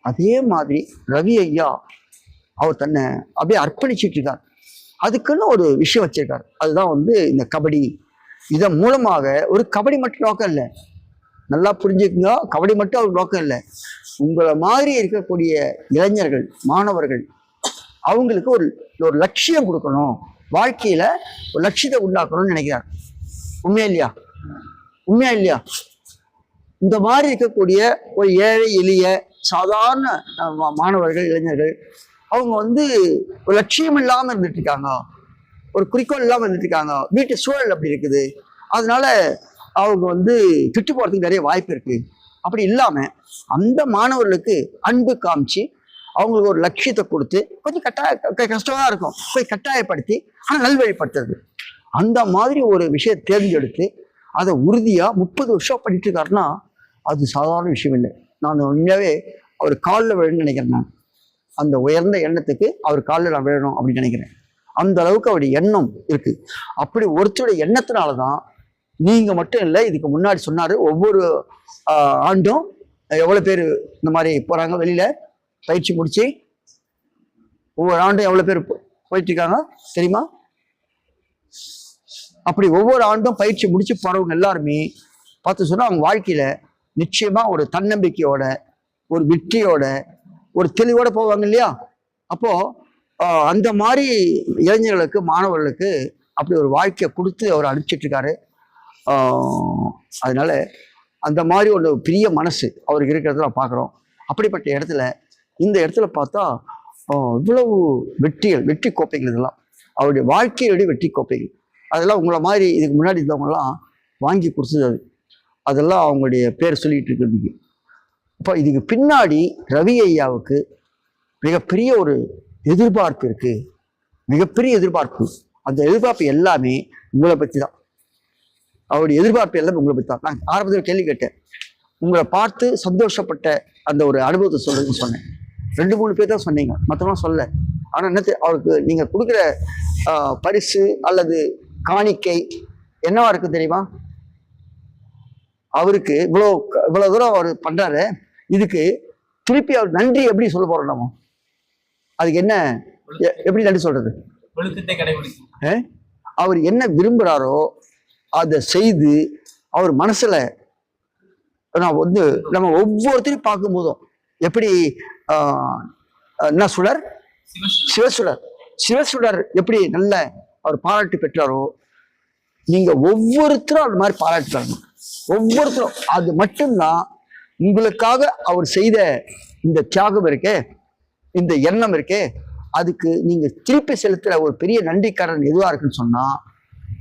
[SPEAKER 7] அதே மாதிரி ரவி ஐயா அவர் தன்னை அப்படியே அர்ப்பணிச்சுட்டு இருக்கார். அதுக்குன்னு ஒரு விஷயம் வச்சிருக்கார். அதுதான் இந்த கபடி. இதன் மூலமாக ஒரு கபடி மட்டும் நோக்கம் இல்லை, நல்லா புரிஞ்சுக்குங்க. கபடி மட்டும் அவர் நோக்கம் இல்லை. உங்களை மாதிரி இருக்கக்கூடிய இளைஞர்கள், மாணவர்கள், அவங்களுக்கு ஒரு ஒரு லட்சியம் கொடுக்கணும், வாழ்க்கையில ஒரு லட்சியத்தை உண்டாக்கணும்னு நினைக்கிறார். உண்மையா இல்லையா? உண்மையா இல்லையா? இந்த மாதிரி இருக்கக்கூடிய ஒரு ஏழை எளிய சாதாரண மாணவர்கள், இளைஞர்கள், அவங்க வந்து ஒரு லட்சியம் இல்லாமல் இருந்துட்டு இருக்காங்க, ஒரு குறிக்கோள் இல்லாமல் இருந்துட்டு இருக்காங்க. வீட்டு சூழல் அப்படி இருக்குது, அதனால அவங்க வந்து விட்டு போகிறதுக்கு நிறைய வாய்ப்பு இருக்கு. அப்படி இல்லாம அந்த மாணவர்களுக்கு அன்பு காமிச்சு அவங்களுக்கு ஒரு லட்சியத்தை கொடுத்து கொஞ்சம் கஷ்டமா இருக்கும், போய் கட்டாயப்படுத்தி ஆனால் நல்வழிப்படுத்துறது, அந்த மாதிரி ஒரு விஷயத்தை தேர்ந்தெடுத்து அதை உறுதியா 30 வருஷம் பண்ணிட்டு இருக்காருன்னா அது சாதாரண விஷயம் இல்லை. நான் உண்மையாவே அவர் காலில் விழணும்னு நினைக்கிறேன். நான் அந்த உயர்ந்த எண்ணத்துக்கு அவர் காலில் நான் விழணும் அப்படின்னு நினைக்கிறேன். அந்த அளவுக்கு அவருடைய எண்ணம் இருக்கு. அப்படி ஒருத்தருடைய எண்ணத்தினாலதான் நீங்க மட்டும் இல்லை, இதுக்கு முன்னாடி சொன்னாரு, ஒவ்வொரு ஆண்டும் எவ்வளவு பேர் இந்த மாதிரி போறாங்க வெளியில பயிற்சி முடிச்சு, ஒவ்வொரு ஆண்டும் எவ்வளவு பேர் போயிட்டு இருக்காங்க தெரியுமா? அப்படி ஒவ்வொரு ஆண்டும் பயிற்சி முடிச்சு போறவங்க எல்லாருமே பார்த்து சொன்னா அவங்க வாழ்க்கையில நிச்சயமா ஒரு தன்னம்பிக்கையோட, ஒரு வெற்றியோட, ஒரு தெளிவோட போவாங்க இல்லையா? அப்போ அந்த மாதிரி இளைஞர்களுக்கு, மாணவர்களுக்கு அப்படி ஒரு வாழ்க்கையை கொடுத்து அவர் அனுப்பிச்சிட்டு இருக்காரு. அதனால அந்த மாதிரி ஒரு பெரிய மனசு அவருக்கு இருக்கிறத நான் பார்க்குறோம். அப்படிப்பட்ட இடத்துல இந்த இடத்துல பார்த்தா இவ்வளவு வெற்றிகள், வெற்றி கோப்பைகள், இதெல்லாம் அவருடைய வாழ்க்கையுடைய வெற்றி கோப்பைகள். அதெல்லாம் உங்களை மாதிரி இதுக்கு முன்னாடி இருந்தவங்கலாம் வாங்கி கொடுத்தது. அதெல்லாம் அவங்களுடைய பேர் சொல்லிட்டு இருக்கிறதுக்கு. இப்போ இதுக்கு பின்னாடி ரவி ஐயாவுக்கு மிகப்பெரிய ஒரு எதிர்பார்ப்பு இருக்கு, மிகப்பெரிய எதிர்பார்ப்பு. அந்த எதிர்பார்ப்பு எல்லாமே உங்களை பற்றி தான். அவருடைய எதிர்பார்ப்பு எல்லாமே உங்களை பற்றி தான். நான் ஆரம்பத்தில் கேள்வி கேட்டேன், உங்களை பார்த்து சந்தோஷப்பட்ட அந்த ஒரு அனுபவத்தை சொல்றதுன்னு சொன்னேன். 2-3 பேர் தான் சொன்னீங்க, மற்றவங்களாம் சொல்ல. ஆனால் என்னத்து அவருக்கு நீங்க கொடுக்குற பரிசு அல்லது காணிக்கை என்னவா இருக்கு தெரியுமா? அவருக்கு இவ்வளவு தூரம் அவர் பண்றாரு, இதுக்கு திருப்பி அவர் நன்றி எப்படி சொல்ல போறோம் நம்ம? அதுக்கு என்ன, எப்படி நன்றி சொல்றது? அவர் என்ன விரும்புறாரோ அதை செய்து அவர் மனசுல நான் வந்து நம்ம ஒவ்வொருத்தரையும் பார்க்கும் போதும் எப்படி என்ன சுடர், சிவசுடர் எப்படி நல்ல அவர் பாராட்டு பெற்றாரோ, நீங்க ஒவ்வொருத்தரும் அது மாதிரி பாராட்டுறாங்க. ஒவ்வொருத்தரும் அது மட்டும்தான் உங்களுக்காக அவர் செய்த இந்த தியாகம் இருக்கே, இந்த எண்ணம் இருக்கே, அதுக்கு நீங்க திருப்பி செலுத்துற ஒரு பெரிய நன்றிக்காரன் எதுவா இருக்குன்னு சொன்னா,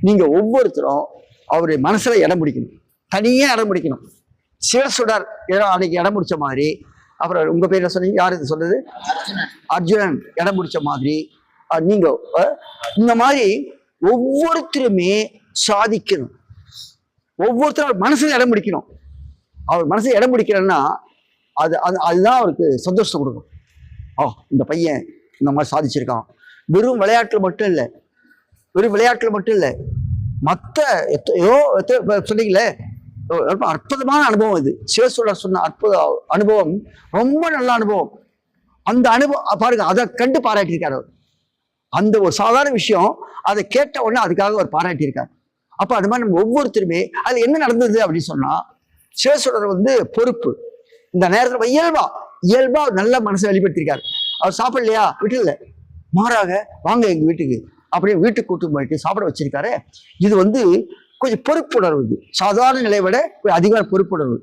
[SPEAKER 7] நீங்க ஒவ்வொருத்தரும் அவருடைய மனசுல இடம் பிடிக்கணும், தனியே இடம் பிடிக்கணும். சிவசுடர் அன்னைக்கு இடம் பிடிச்ச மாதிரி, அப்புறம் உங்க பேர்ல சொன்னீங்க, யார் இது சொன்னது? அர்ஜுனன் இடம் பிடிச்ச மாதிரி நீங்க இந்த மாதிரி ஒவ்வொருத்தருமே சாதிக்கணும். ஒவ்வொருத்தரும் மனசுல இடம் பிடிக்கணும். அவர் மனசுல இடம் பிடிக்கிறேன்னா அதுதான் அவருக்கு சந்தோஷம் கொடுக்கும். இந்த பையன் இந்த மாதிரி சாதிச்சிருக்கான். வெறும் விளையாட்டுல மட்டும் இல்லை, வெறும் விளையாட்டுல மட்டும் இல்லை, மற்ற சொன்னீங்களே அற்புதமான அனுபவம். இது சிவசுடர் சொன்ன அற்புத அனுபவம், ரொம்ப நல்ல அனுபவம். அந்த அனுபவம் பாருங்க, அதை கண்டு பாராட்டியிருக்காரு அவர். அந்த ஒரு சாதாரண விஷயம் அதை கேட்ட உடனே அதுக்காக அவர் பாராட்டியிருக்காரு. அப்ப அது மாதிரி நம்ம ஒவ்வொருத்தருமே அதுல என்ன நடந்தது அப்படின்னு சொன்னா, சிவசுடர் வந்து பொறுப்பு, இந்த நேரத்துல இயல்பா நல்ல மனசை வெளிப்படுத்திருக்காரு. அவர் சாப்பிடலையா வீட்டுல, மாறாக வாங்க எங்க வீட்டுக்கு அப்படியே வீட்டுக்கு கூட்டு போயிட்டு சாப்பிட வச்சிருக்காரு. இது வந்து கொஞ்சம் பொறுப்புணர்வு, சாதாரண நிலையை விட கொஞ்சம் அதிகமான பொறுப்புணர்வு.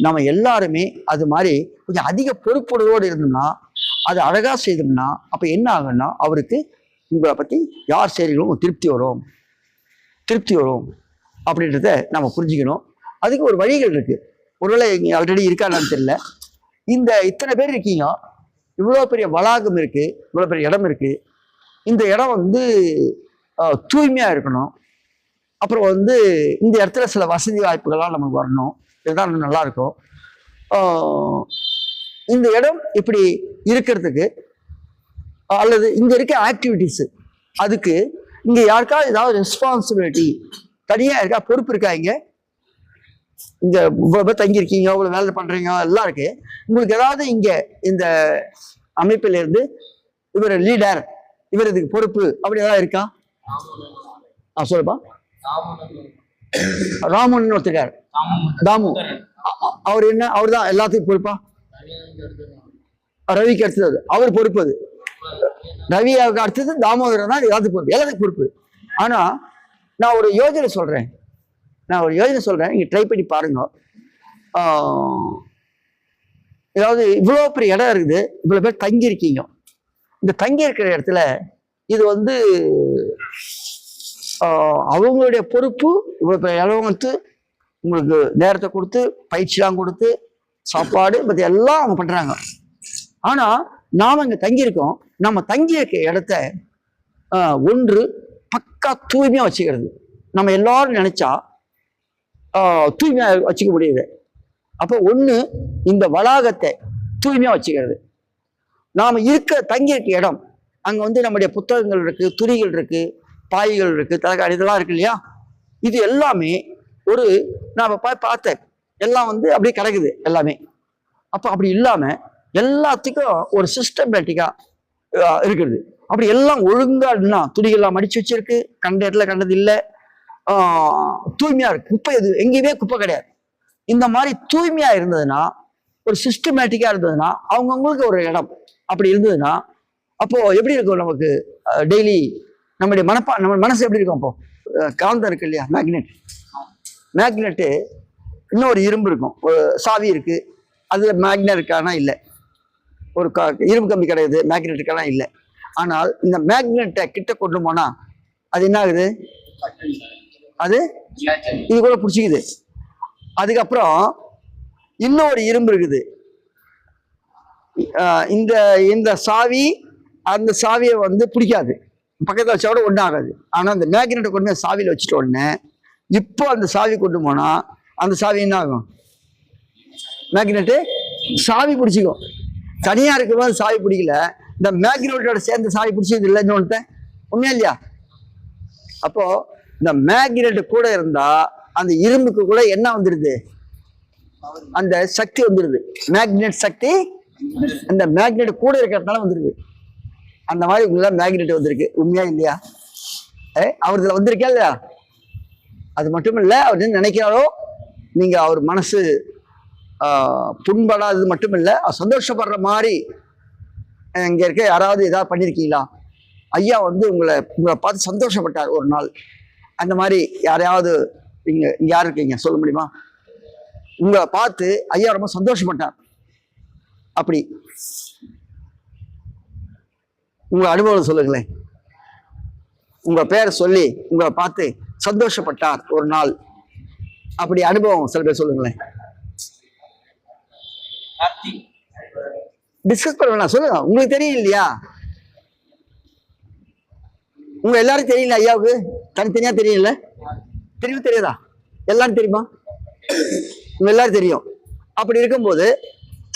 [SPEAKER 7] நம்ம எல்லாருமே அது மாதிரி கொஞ்சம் அதிக பொறுப்புணர்வோடு இருந்தோம்னா, அதை அழகா செய்தோம்னா, அப்ப என்ன ஆகும்னா, அவருக்கு உங்களை பத்தி யார் செய்றீங்களோ திருப்தி வரும் அப்படின்றத நம்ம புரிஞ்சுக்கணும். அதுக்கு ஒரு வழிகள் இருக்கு. ஒருவேளை இங்க ஆல்ரெடி இருக்கான்னு தெரியல. இந்த இத்தனை பேர் இருக்கீங்க, இவ்வளோ பெரிய வளாகம் இருக்கு, இவ்வளோ பெரிய இடம் இருக்கு. இந்த இடம் வந்து தூய்மையா இருக்கணும். அப்புறம் வந்து இந்த இடத்துல சில வசதி வாய்ப்புகள்லாம் நமக்கு வரணும். இதுதான் நல்லா இருக்கும். இந்த இடம் இப்படி இருக்கிறதுக்கு அல்லது இங்க இருக்க ஆக்டிவிட்டிஸ், அதுக்கு இங்க யாருக்காவது ஏதாவது ரெஸ்பான்சிபிலிட்டி தனியா இருக்கா, பொறுப்பு இருக்கா? இங்க இவ்வளவு பேர் தங்கியிருக்கீங்க, இவ்வளவு வேலை பண்றீங்க, எல்லாம் இருக்கு. உங்களுக்கு ஏதாவது இங்க இந்த அமைப்பில இருந்து இவர் லீடர், இவர் இதுக்கு பொறுப்பு அப்படி ஏதாவது இருக்கா? சொல்லுப்பா. ராமன் ஒருத்தருக்காரு, தாமு, அவர் தான் எல்லாத்துக்கும் பொறுப்பா? ரவிக்கு அடுத்தது அவர் பொறுப்பு. அது ரவியாவுக்கு அடுத்தது தாமோதரன் தான் எல்லாத்துக்கும் பொறுப்பு, எல்லாத்துக்கும் பொறுப்பு. ஆனா நான் ஒரு யோஜனை சொல்றேன், நீங்க ட்ரை பண்ணி பாருங்க. ஏதாவது இவ்வளோ பெரிய இடம் இருக்குது, இவ்வளோ பேர் தங்கி இருக்கீங்க. இந்த தங்கி இருக்கிற இடத்துல இது வந்து அவங்களுடைய பொறுப்பு. இவ்வளோ பெரிய இடம் வந்து உங்களுக்கு நேரத்தை கொடுத்து பயிற்சிலாம் கொடுத்து சாப்பாடு பற்றி எல்லாம் அவங்க பண்றாங்க. ஆனா நாம இங்க தங்கியிருக்கோம். நம்ம தங்கி இருக்க இடத்த ஒன்று பக்கா தூய்மையா வச்சுக்கிறது. நம்ம எல்லாரும் நினைச்சா தூய்மையா வச்சுக்க முடியுது. அப்போ ஒண்ணு இந்த வளாகத்தை தூய்மையா வச்சுக்கிறது. நாம தங்கி இருக்க இடம் அங்க வந்து நம்முடைய புத்தகங்கள் இருக்கு, துணிகள் இருக்கு, பாய்கள் இருக்கு, தலைக்காணி இதெல்லாம் இருக்கு இல்லையா? இது எல்லாமே ஒரு நாம பார்த்தேன் எல்லாம் வந்து அப்படியே கிடக்குது எல்லாமே. அப்போ அப்படி இல்லாம எல்லாத்துக்கும் ஒரு சிஸ்டமேட்டிக்கா இருக்குது. அப்படி எல்லாம் ஒழுங்கா துணிகள்லாம் மடிச்சு வச்சிருக்கு, கண்ட இடத்துல கண்டது இல்லை, தூய்மையா இருக்கு. குப்பை எது எங்கேயுமே குப்பை கிடையாது. இந்த மாதிரி தூய்மையா இருந்ததுன்னா, ஒரு சிஸ்டமேட்டிக்கா இருந்ததுன்னா, அவங்கவுங்களுக்கு ஒரு இடம் அப்படி இருந்ததுன்னா, அப்போ எப்படி இருக்கும் நமக்கு டெய்லி நம்முடைய நம்ம மனசு எப்படி இருக்கும்? அப்போ காந்தம் இருக்கு இல்லையா, மேக்னெட்டு இன்னொரு இரும்பு இருக்கும், ஒரு சாவி இருக்கு, அதுல மேக்னெட் இருக்கானா இல்லை, ஒரு இரும்பு கம்பி கிடையாது, மேக்னெட் இருக்கானா இல்லை. ஆனால் இந்த மேக்னெட்டை கிட்ட கொண்டு போனா அது என்ன ஆகுது? அது இது கூட பிடிச்சிக்குது. அதுக்கப்புறம் இன்னொரு இரும்பு இருக்குது, இந்த சாவி அந்த சாவியை வந்து பிடிக்காது, பக்கத்தில் வச்சா கூட ஒன்றும் ஆகாது. ஆனால் அந்த மேக்னெட்டை கொண்டு போய் சாவியில் வச்சுட்ட உடனே இப்போ அந்த சாவி கொண்டு போனா அந்த சாவி என்ன ஆகும்? மேக்னெட்டு சாவி பிடிச்சிக்கும். தனியா இருக்கும்போது சாவி பிடிக்கல, இந்த மேக்னெட்டோட சேர்ந்த சாவி பிடிச்சது இல்லைன்னு ஒன்று உண்மையா இல்லையா? அப்போ இந்த மேக்னெட் கூட இருந்தா அந்த இரும்புக்கு கூட என்ன வந்துடுது? அந்த சக்தி வந்துடுது, மேக்னெட் சக்தி. அந்த மேக்னெட் கூட இருக்கிறதுனால வந்துருது. அந்த மாதிரி உங்கள மேக்னெட் வந்திருக்கு, உண்மையா இல்லையா? அவர்ல வந்திருக்கா இல்லையா? அது மட்டும் இல்லை, அவர் என்ன நினைக்கிறாரோ நீங்க அவர் மனசு புண்படாதது மட்டும் இல்லை, சந்தோஷப்படுற மாதிரி இங்க இருக்க யாராவது ஏதாவது பண்ணியிருக்கீங்களா? ஐயா வந்து உங்களை பார்த்து சந்தோஷப்பட்டார் ஒரு நாள். அந்த மாதிரி யாரையாவது இங்க யார் இருக்கீங்க சொல்ல முடியுமா? உங்களை பார்த்து ஐயா ரொம்ப சந்தோஷப்பட்டார், அப்படி உங்க அனுபவம் சொல்லுங்களேன். உங்க பேரை சொல்லி உங்களை பார்த்து சந்தோஷப்பட்டார் ஒரு நாள், அப்படி அனுபவம் சில பேர் சொல்லுங்களேன். டிஸ்கஸ் பண்ண வேணாம், சொல்லுங்க. உங்களுக்கு தெரியும் இல்லையா? உங்க எல்லாரும் தெரியல ஐயாவுக்கு? தனித்தனியா தெரியல? தெரியும் தெரியாதா? எல்லாரும் தெரியுமா? உங்க எல்லாரும் தெரியும். அப்படி இருக்கும்போது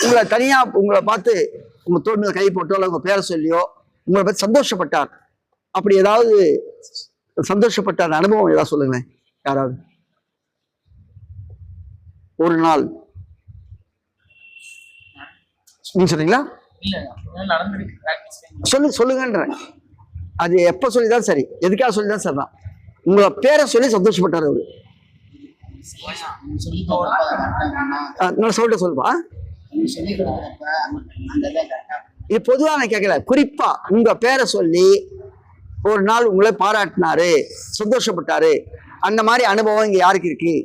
[SPEAKER 7] உங்களை தனியா உங்களை பார்த்து உங்க தோல் மேல கை போட்டோ இல்லை உங்க பேரை சொல்லியோ உங்களை பார்த்து சந்தோஷப்பட்டார், அப்படி ஏதாவது சந்தோஷப்பட்டார் அனுபவம் ஏதாவது சொல்லுங்களேன் யாராவது. ஒரு நாள் நீங்க சொன்னீங்களா? சொல்லுங்கன்ற அது எப்ப சொல்லிதான் சரி, எதுக்காக சொல்லிதான் சரி தான். உங்களை பேரை சொல்லி சந்தோஷப்பட்டார் அவரு. சொல்லிட்டு சொல்லுப்பா. இது பொதுவா நான் கேட்கல, குறிப்பா உங்க பேரை சொல்லி ஒரு நாள் உங்களை பாராட்டினாரு, சந்தோஷப்பட்டாரு, அந்த மாதிரி அனுபவம் இங்க யாருக்கு இருக்கு?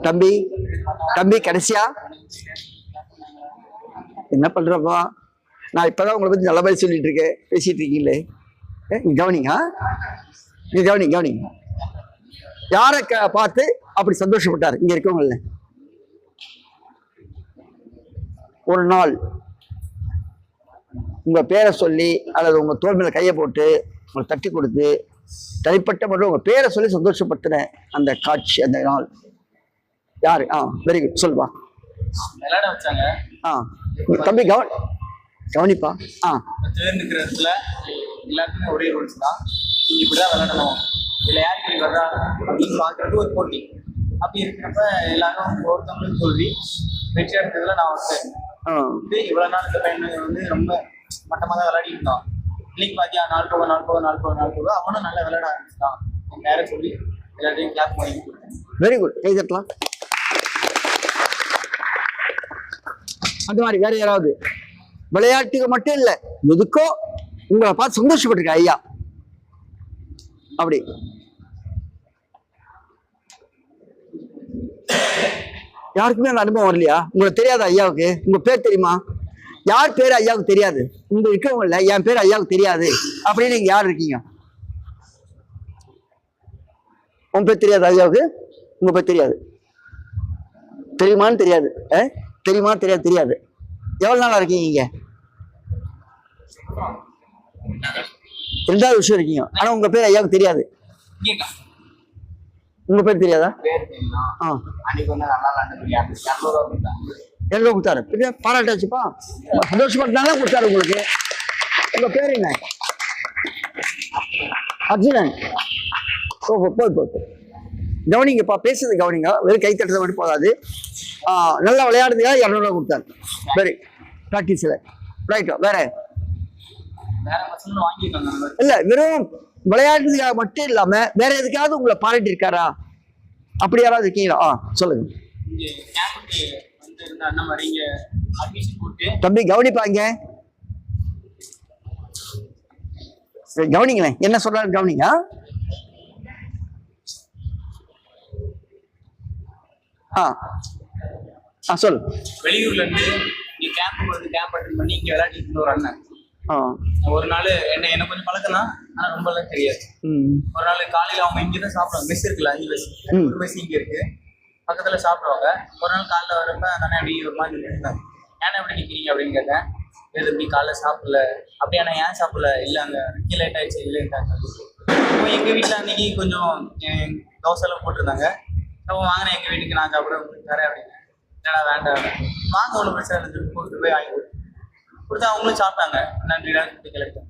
[SPEAKER 7] தம்பி தம்பி கடைசியா என்ன பண்றப்பா? நான் இப்பதான் உங்களை பத்தி நல்ல மாதிரி சொல்லிட்டு இருக்கேன், பேசிட்டு இருக்கீங்களே. கவனிங்க, நீ கவனிங்க. யாரை பார்த்து அப்படி சந்தோஷப்பட்டார் இங்க இருக்கவங்கள? ஒரு நாள் உங்க பேரை சொல்லி அல்லது உங்க தோள் மேல கையை போட்டு உங்களுக்கு தட்டி கொடுத்து தனிப்பட்ட மட்டும் உங்க பேரை சொல்லி சந்தோஷப்படுத்தின அந்த காட்சி, அந்த நாள் யாரு? வெரி குட், சொல்லுப்பா. தம்பி கவனிப்பா.
[SPEAKER 8] எல்லாருக்குமே ஒரே ரூல்ஸ் தான், இப்படிதான் விளையாடணும், இதுல யாருக்கு இப்படி வர்றா அப்படின்னு பார்க்கறது ஒரு போட்டி. அப்படி இருக்கிறப்ப எல்லாரும் ஒருத்தவங்களுக்கு சொல்லி வெற்றி எடுத்ததுல நான் வந்து இவ்வளவு நாள் இந்த பையன் வந்து ரொம்ப மட்டமா தான் விளையாடி இருந்தான். இன்னைக்கு பாத்தியா நாள் போக அவனும் நல்லா விளையாட ஆரம்பிச்சுட்டான். நேர சொல்லி எல்லாத்தையும் கிளாப் பண்ணி.
[SPEAKER 7] வெரி குட், கை தட்டலாம். அந்த மாதிரி வேற யாராவது விளையாட்டுக்கு மட்டும் இல்லை, எதுக்கோ உங்களை பார்த்து சந்தோஷப்பட்டிருக்க ஐயா. அப்படி யாருக்குமே அந்த அனுபவம் வரலையா? உங்களுக்கு தெரியாத ஐயாவுக்கு? உங்க பேர் தெரியுமா? யார் பேர் ஐயாவுக்கு தெரியாது? இங்க இருக்கவங்கள என் பேர் ஐயாவுக்கு தெரியாது அப்படின்னு நீங்க யார் இருக்கீங்க? உன் பேர் தெரியாது ஐயாவுக்கு? உங்க பேர் தெரியாது? தெரியுமான்னு தெரியாது. தெரியுமா? தெரியாது. தெரியாது. எவ்வளவு நாளா இருக்கீங்க இங்க? 2வது வருஷம் இருக்கீங்க. ஆனா உங்க பேர் ஐயாவுக்கு தெரியாது. உங்க பேர் தெரியாதா? எவ்வளோ கொடுத்தாரு? பாராட்டாச்சுப்பா, சந்தோஷப்பட்டாங்க கொடுத்தாரு உங்களுக்கு. உங்க பேர் என்ன? அர்ஜுனன். போய் கவனிங்கப்பா, பேசுறது கவனிங்க, வெறும் கை தட்டுறது மட்டும் போதாது. நல்லா விளையாடுறதுக்காக 200 ரூபா கொடுத்தாரு. சரி, ப்ராக்டிஸில் ரைட்டோ. வேற இல்ல, வெறும் விளையாடுறதுக்காக மட்டும் இல்லாம வேற எதுக்காவது உங்களை பாராட்டி இருக்காரா? அப்படி யாராவது இருக்கீங்களா? சொல்லுங்க தம்பி, கவனிப்பாங்க, கவனிங்களேன் என்ன சொல்றாரு, கவனிங்க. சொல்லு.
[SPEAKER 8] வெளியூர்ல இருந்து இங்க கேம்ப் அட்டெண்ட் பண்ணி இங்க விளையாடிட்டு ஒரு அண்ணன் ஒரு நாள் என்ன கொஞ்சம் பழக்கம் தான், ஆனா ரொம்ப எல்லாம் தெரியாது. ஒரு நாள் காலையில அவங்க இங்கதான் சாப்பிடுவாங்க, மெஸ் இருக்குல்ல, 5 மெஸ், ஒரு மெஸ் இங்க இருக்கு, பக்கத்துல சாப்பிடுவாங்க. ஒரு நாள் காலைல வரப்ப அந்த அண்ணன் அப்படி ஒரு மாதிரி நிற்கிறாங்க. ஏன்னா எப்படி நிக்கிறீங்க அப்படின்னு கேட்டேன். இது எப்படி காலைல சாப்பிடல? அப்படியானா ஏன் சாப்பிடல? இல்லை அங்க நிக்க லேட் ஆயிடுச்சு இல்லைன்ட்டாங்க. அப்போ எங்க வீட்டுல அன்னைக்கு கொஞ்சம் தோசை எல்லாம் போட்டிருந்தாங்க. அப்போ வாங்கினேன் எங்க வீட்டுக்கு, நான் சாப்பிட தரேன் அப்படின்னு. ஏன்னா வேண்டாம், வாங்க ஒன்றும் பிரச்சனை இல்லை, கூப்பிட்டு போய் வாங்கி கொடுத்தா அவங்களும் சாப்பிட்டாங்க. நன்றிடா கிளம்பிட்டேன்.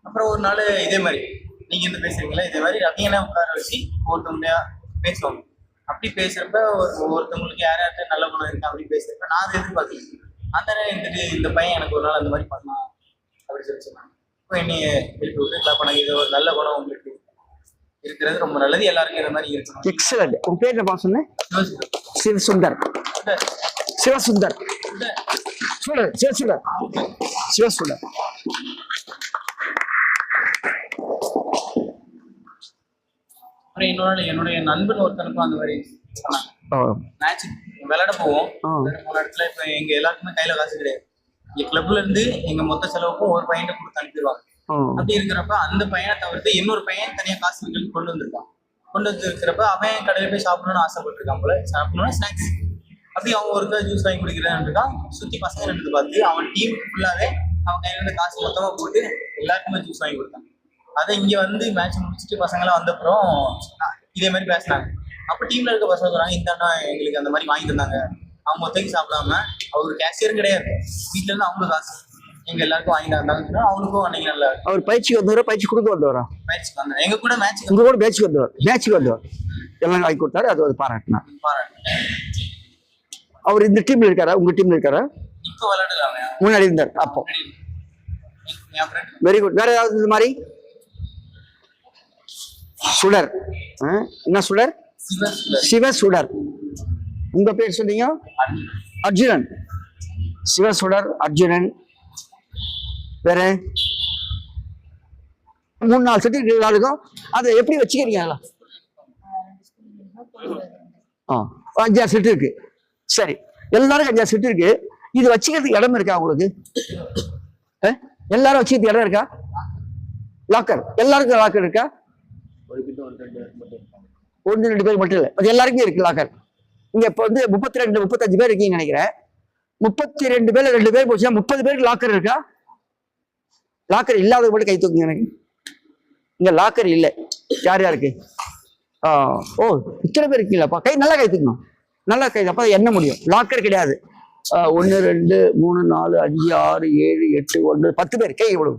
[SPEAKER 8] அப்புறம் ஒரு நாள் இதே மாதிரி நீங்க இந்த பேசுறீங்களா, இதே மாதிரி ரவியனை உட்கார வச்சு ஒருத்தவங்க பேசுவாங்க. அப்படி பேசுறப்ப ஒருத்தவங்களுக்கு யார்யார்ட்ட நல்ல குணம் இருக்கு அப்படி பேசுறப்ப நான் அதை எதிர்பார்க்கல. அந்த நேரம் இருந்துட்டு இந்த பையன் எனக்கு ஒரு நாள் அந்த மாதிரி பண்ணலாம் அப்படி சொல்லி சொன்னாங்க. இப்போ என்னைய எழுப்பி விட்டு கிளா பண்ணாங்க. இது ஒரு நல்ல குணம் உங்களுக்கு இருக்கிறது ரொம்ப நல்லது, எல்லாருக்கும் இந்த மாதிரி இருக்கணும்.
[SPEAKER 7] எக்ஸலண்ட். உன் பேர் என்ன சொன்னேன்? சிவசுந்தர். சிவசுந்தர் சுடர். சிவசுந்தர். சிவசுந்தர்.
[SPEAKER 8] அப்புறம் இன்னொரு என்னுடைய நண்பன் ஒருத்தனுக்கும் அந்த மாதிரி மேட்ச் விளையாட போவோம். போன இடத்துல இப்ப எங்க எல்லாருக்குமே கையில காசு கிடையாது. எங்க கிளப்ல இருந்து எங்க மொத்த செலவுக்கும் ஒரு பையனை கொடுத்து அனுப்பிடுவாங்க. அப்படி இருக்கிறப்ப அந்த பையனை தவிர்த்து இன்னொரு பையன் தனியா காசு கொண்டு வந்திருக்கான். கொண்டு வந்து இருக்கிறப்ப அவன் கடையில போய் சாப்பிடணும்னு ஆசைப்பட்டிருக்கான் போல. சாப்பிடணும்னா ஸ்நாக்ஸ் அப்படி அவன் ஒருக்கா ஜூஸ் வாங்கி குடிக்கிறான்னு இருக்கான். சுத்தி பசங்க எடுத்து பார்த்து அவன் டீம் ஃபுல்லாவே அவன் கையில இருந்து காசு மொத்தமா போட்டு எல்லாருக்குமே ஜூஸ் வாங்கி கொடுத்தான். அதை இங்க வந்து மேட்ச் முடிச்சுட்டு பசங்களாம் வந்தப்புறம் இதே மாதிரி பேசினாங்க. அப்ப டீம்ல இருக்க பசங்க சொல்றாங்க, இந்த அண்ணா எங்களுக்கு அந்த மாதிரி வாங்கி தந்தாங்க, அவங்க மொத்தக்கு சாப்பிடாம, அவரு கேஷியரும் கிடையாது, வீட்டுல இருந்து அவங்களுக்கு காசு எங்க எல்லாருக்கும் வாங்கி தந்தாங்க. அவனுக்கும் அன்னைக்கு நல்லா
[SPEAKER 7] அவர் பயிற்சிக்கு வந்தவரா? பயிற்சி கொடுக்க வந்தவரா?
[SPEAKER 8] பயிற்சிக்கு வந்தார். எங்க கூட மேட்ச்
[SPEAKER 7] உங்க கூட பேட்சுக்கு வந்தவர். மேட்சுக்கு வந்தவர் எல்லாம் வாங்கி கொடுத்தாரு. அது ஒரு பாராட்டினா. அவர் இந்த டீம்ல இருக்காரா? உங்க டீம்ல இருக்காரா?
[SPEAKER 8] இப்போ விளையாடுறாங்க.
[SPEAKER 7] முன்னாடி இருந்தார். அப்போ வெரி குட். வேற ஏதாவது இந்த மாதிரி? சுடர். என்ன சுடர்? சிவசுடர். உங்க பேர் சொன்னீங்க? அர்ஜுனன். சிவசுடர், அர்ஜுனன். வேற 3-4 சர்டிஃபிகேட் இருக்கும். அதை எப்படி வச்சுக்கிறீங்களா? 5-6 செட் இருக்கு. சரி, எல்லாருக்கும் 5-6 செட் இருக்கு. இது வச்சுக்கிறதுக்கு இடம் இருக்கா உங்களுக்கு? எல்லாரும் வச்சுக்கிறதுக்கு இடம் இருக்கா? லாக்கர் எல்லாருக்கும் லாக்கர் இருக்கா? 1-2 பேர் மட்டும் இல்லை, அது எல்லாருக்குமே இருக்கு லாக்கர். இங்க இப்ப வந்து 32-35 பேர் இருக்கீங்கன்னு நினைக்கிறேன். 32 பேர்ல 2 பேர் போச்சுன்னா 30 பேருக்கு லாக்கர் இருக்கா? லாக்கர் இல்லாத மட்டும் கை தூக்குங்க. எனக்கு இங்க லாக்கர் இல்லை. யார் யாருக்கு? ஓ, இத்தனை பேர் இருக்கீங்களாப்பா? கை நல்லா கை தூக்கணும். நல்லா கை, அப்ப எண்ண முடியும். லாக்கர் கிடையாது. 1 2 3 4 5 6 7 8 9 10 பேர். கை எவ்வளவு?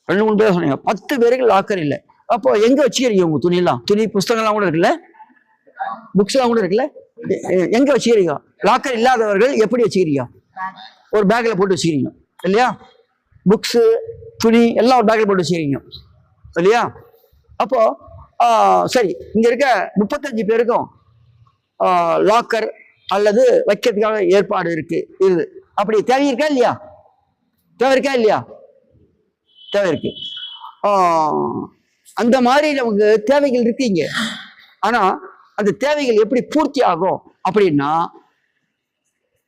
[SPEAKER 7] 2-3 பேர் சொன்னீங்க. 10 பேருக்கு லாக்கர் இல்லை. அப்போ எங்க வச்சுக்கிறீங்க உங்க துணியெல்லாம்? துணி புஸ்தகம்லாம் கூட இருக்குல்ல, புக்ஸ் எல்லாம் கூட இருக்குல்ல, எங்க வச்சுக்கிறீங்க? லாக்கர் இல்லாதவர்கள் எப்படி வச்சுக்கிறீங்க? ஒரு பேக்ல போட்டு வச்சுக்கிறீங்க இல்லையா? புக்ஸு துணி எல்லாம் ஒரு பேக்ல போட்டு வச்சுக்கிறீங்க இல்லையா? அப்போ சரி, இங்க இருக்க 35 பேருக்கும் லாக்கர் அல்லது வைக்கிறதுக்காக ஏற்பாடு இருக்கு. அப்படி தேவை இருக்கா இல்லையா? தேவை இருக்கா இல்லையா? தேவை இருக்கு. அந்த மாதிரி நமக்கு தேவைகள் இருக்கு இங்க. ஆனா அந்த தேவைகள் எப்படி பூர்த்தி ஆகும் அப்படின்னா,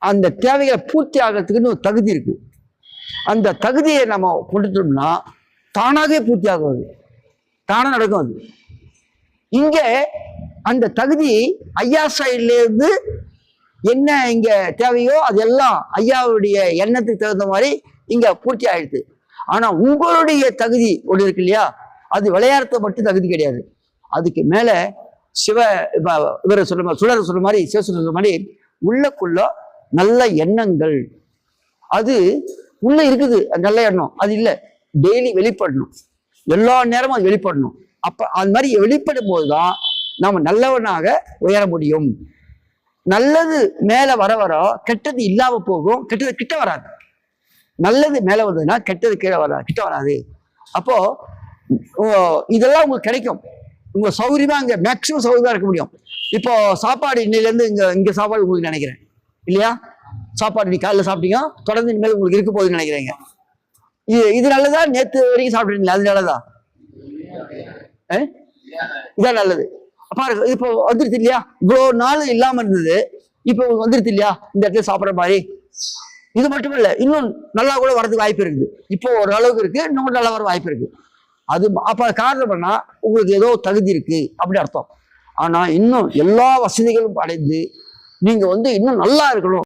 [SPEAKER 7] அந்த தேவைகளை பூர்த்தி ஆகிறதுக்குன்னு ஒரு தகுதி இருக்கு. அந்த தகுதியை நம்ம கொடுத்தோம்னா தானாகவே பூர்த்தி ஆகும், தானே நடக்கும். அது இங்க அந்த தகுதி ஐயா சைட்லேருந்து என்ன இங்க தேவையோ அதெல்லாம் ஐயாவுடைய எண்ணத்துக்கு தகுந்த மாதிரி இங்க பூர்த்தி ஆயிடுது. ஆனா உங்களுடைய தகுதி ஒன்று இருக்கு இல்லையா, அது விளையாடுறது மட்டும் தகுதி கிடையாது. அதுக்கு மேல இவரை சொல்ற சுடர் சொல்ற மாதிரி, சிவசுடர் சொல்ற மாதிரி உள்ளக்குள்ள நல்ல எண்ணங்கள் அது உள்ள இருக்குது. நல்ல எண்ணம் அது இல்லை, டெய்லி வெளிப்படணும், எல்லா நேரமும் அது வெளிப்படணும். அப்ப அது மாதிரி வெளிப்படும் போதுதான் நாம நல்லவனாக உயர முடியும். நல்லது மேல வர வர கெட்டது இல்லாம போகும், கெட்டது கிட்ட வராது. நல்லது மேல வந்ததுன்னா கெட்டது கீழே கிட்ட வராது. அப்போ இதெல்லாம் உங்களுக்கு கிடைக்கும். உங்க சௌகரியமா இங்க மேக்சிமம் சௌகரியமா இருக்க முடியும். இப்போ சாப்பாடு இன்னையிலேருந்து இங்க சாப்பாடு உங்களுக்கு நினைக்கிறேன் இல்லையா? சாப்பாடு நீ காலைல சாப்பிட்டீங்க, தொடர்ந்து இனிமேல் உங்களுக்கு இருக்க போகுதுன்னு நினைக்கிறீங்க. இது நல்லதா? நேற்று வரைக்கும் சாப்பிட்றீங்களா? அது நல்லதா? இதான் நல்லது. பாருங்க, இப்போ வந்துருச்சு இல்லையா? இவ்வளோ நாள் இல்லாம இருந்தது, இப்போ வந்துருச்சு இல்லையா இந்த இடத்துல சாப்பிட்ற மாதிரி. இது மட்டும் இல்லை, இன்னும் நல்லா கூட வரதுக்கு வாய்ப்பு இருக்குது. இப்போ ஒரு அளவுக்கு இருக்கு, இன்னும் நல்லா வர வாய்ப்பு இருக்கு. அது அப்ப காரணம் பண்ணா உங்களுக்கு ஏதோ தகுதி இருக்கு அப்படின்னு அர்த்தம். ஆனா இன்னும் எல்லா வசதிகளும் அடைந்து நீங்க இன்னும் நல்லா இருக்கணும்.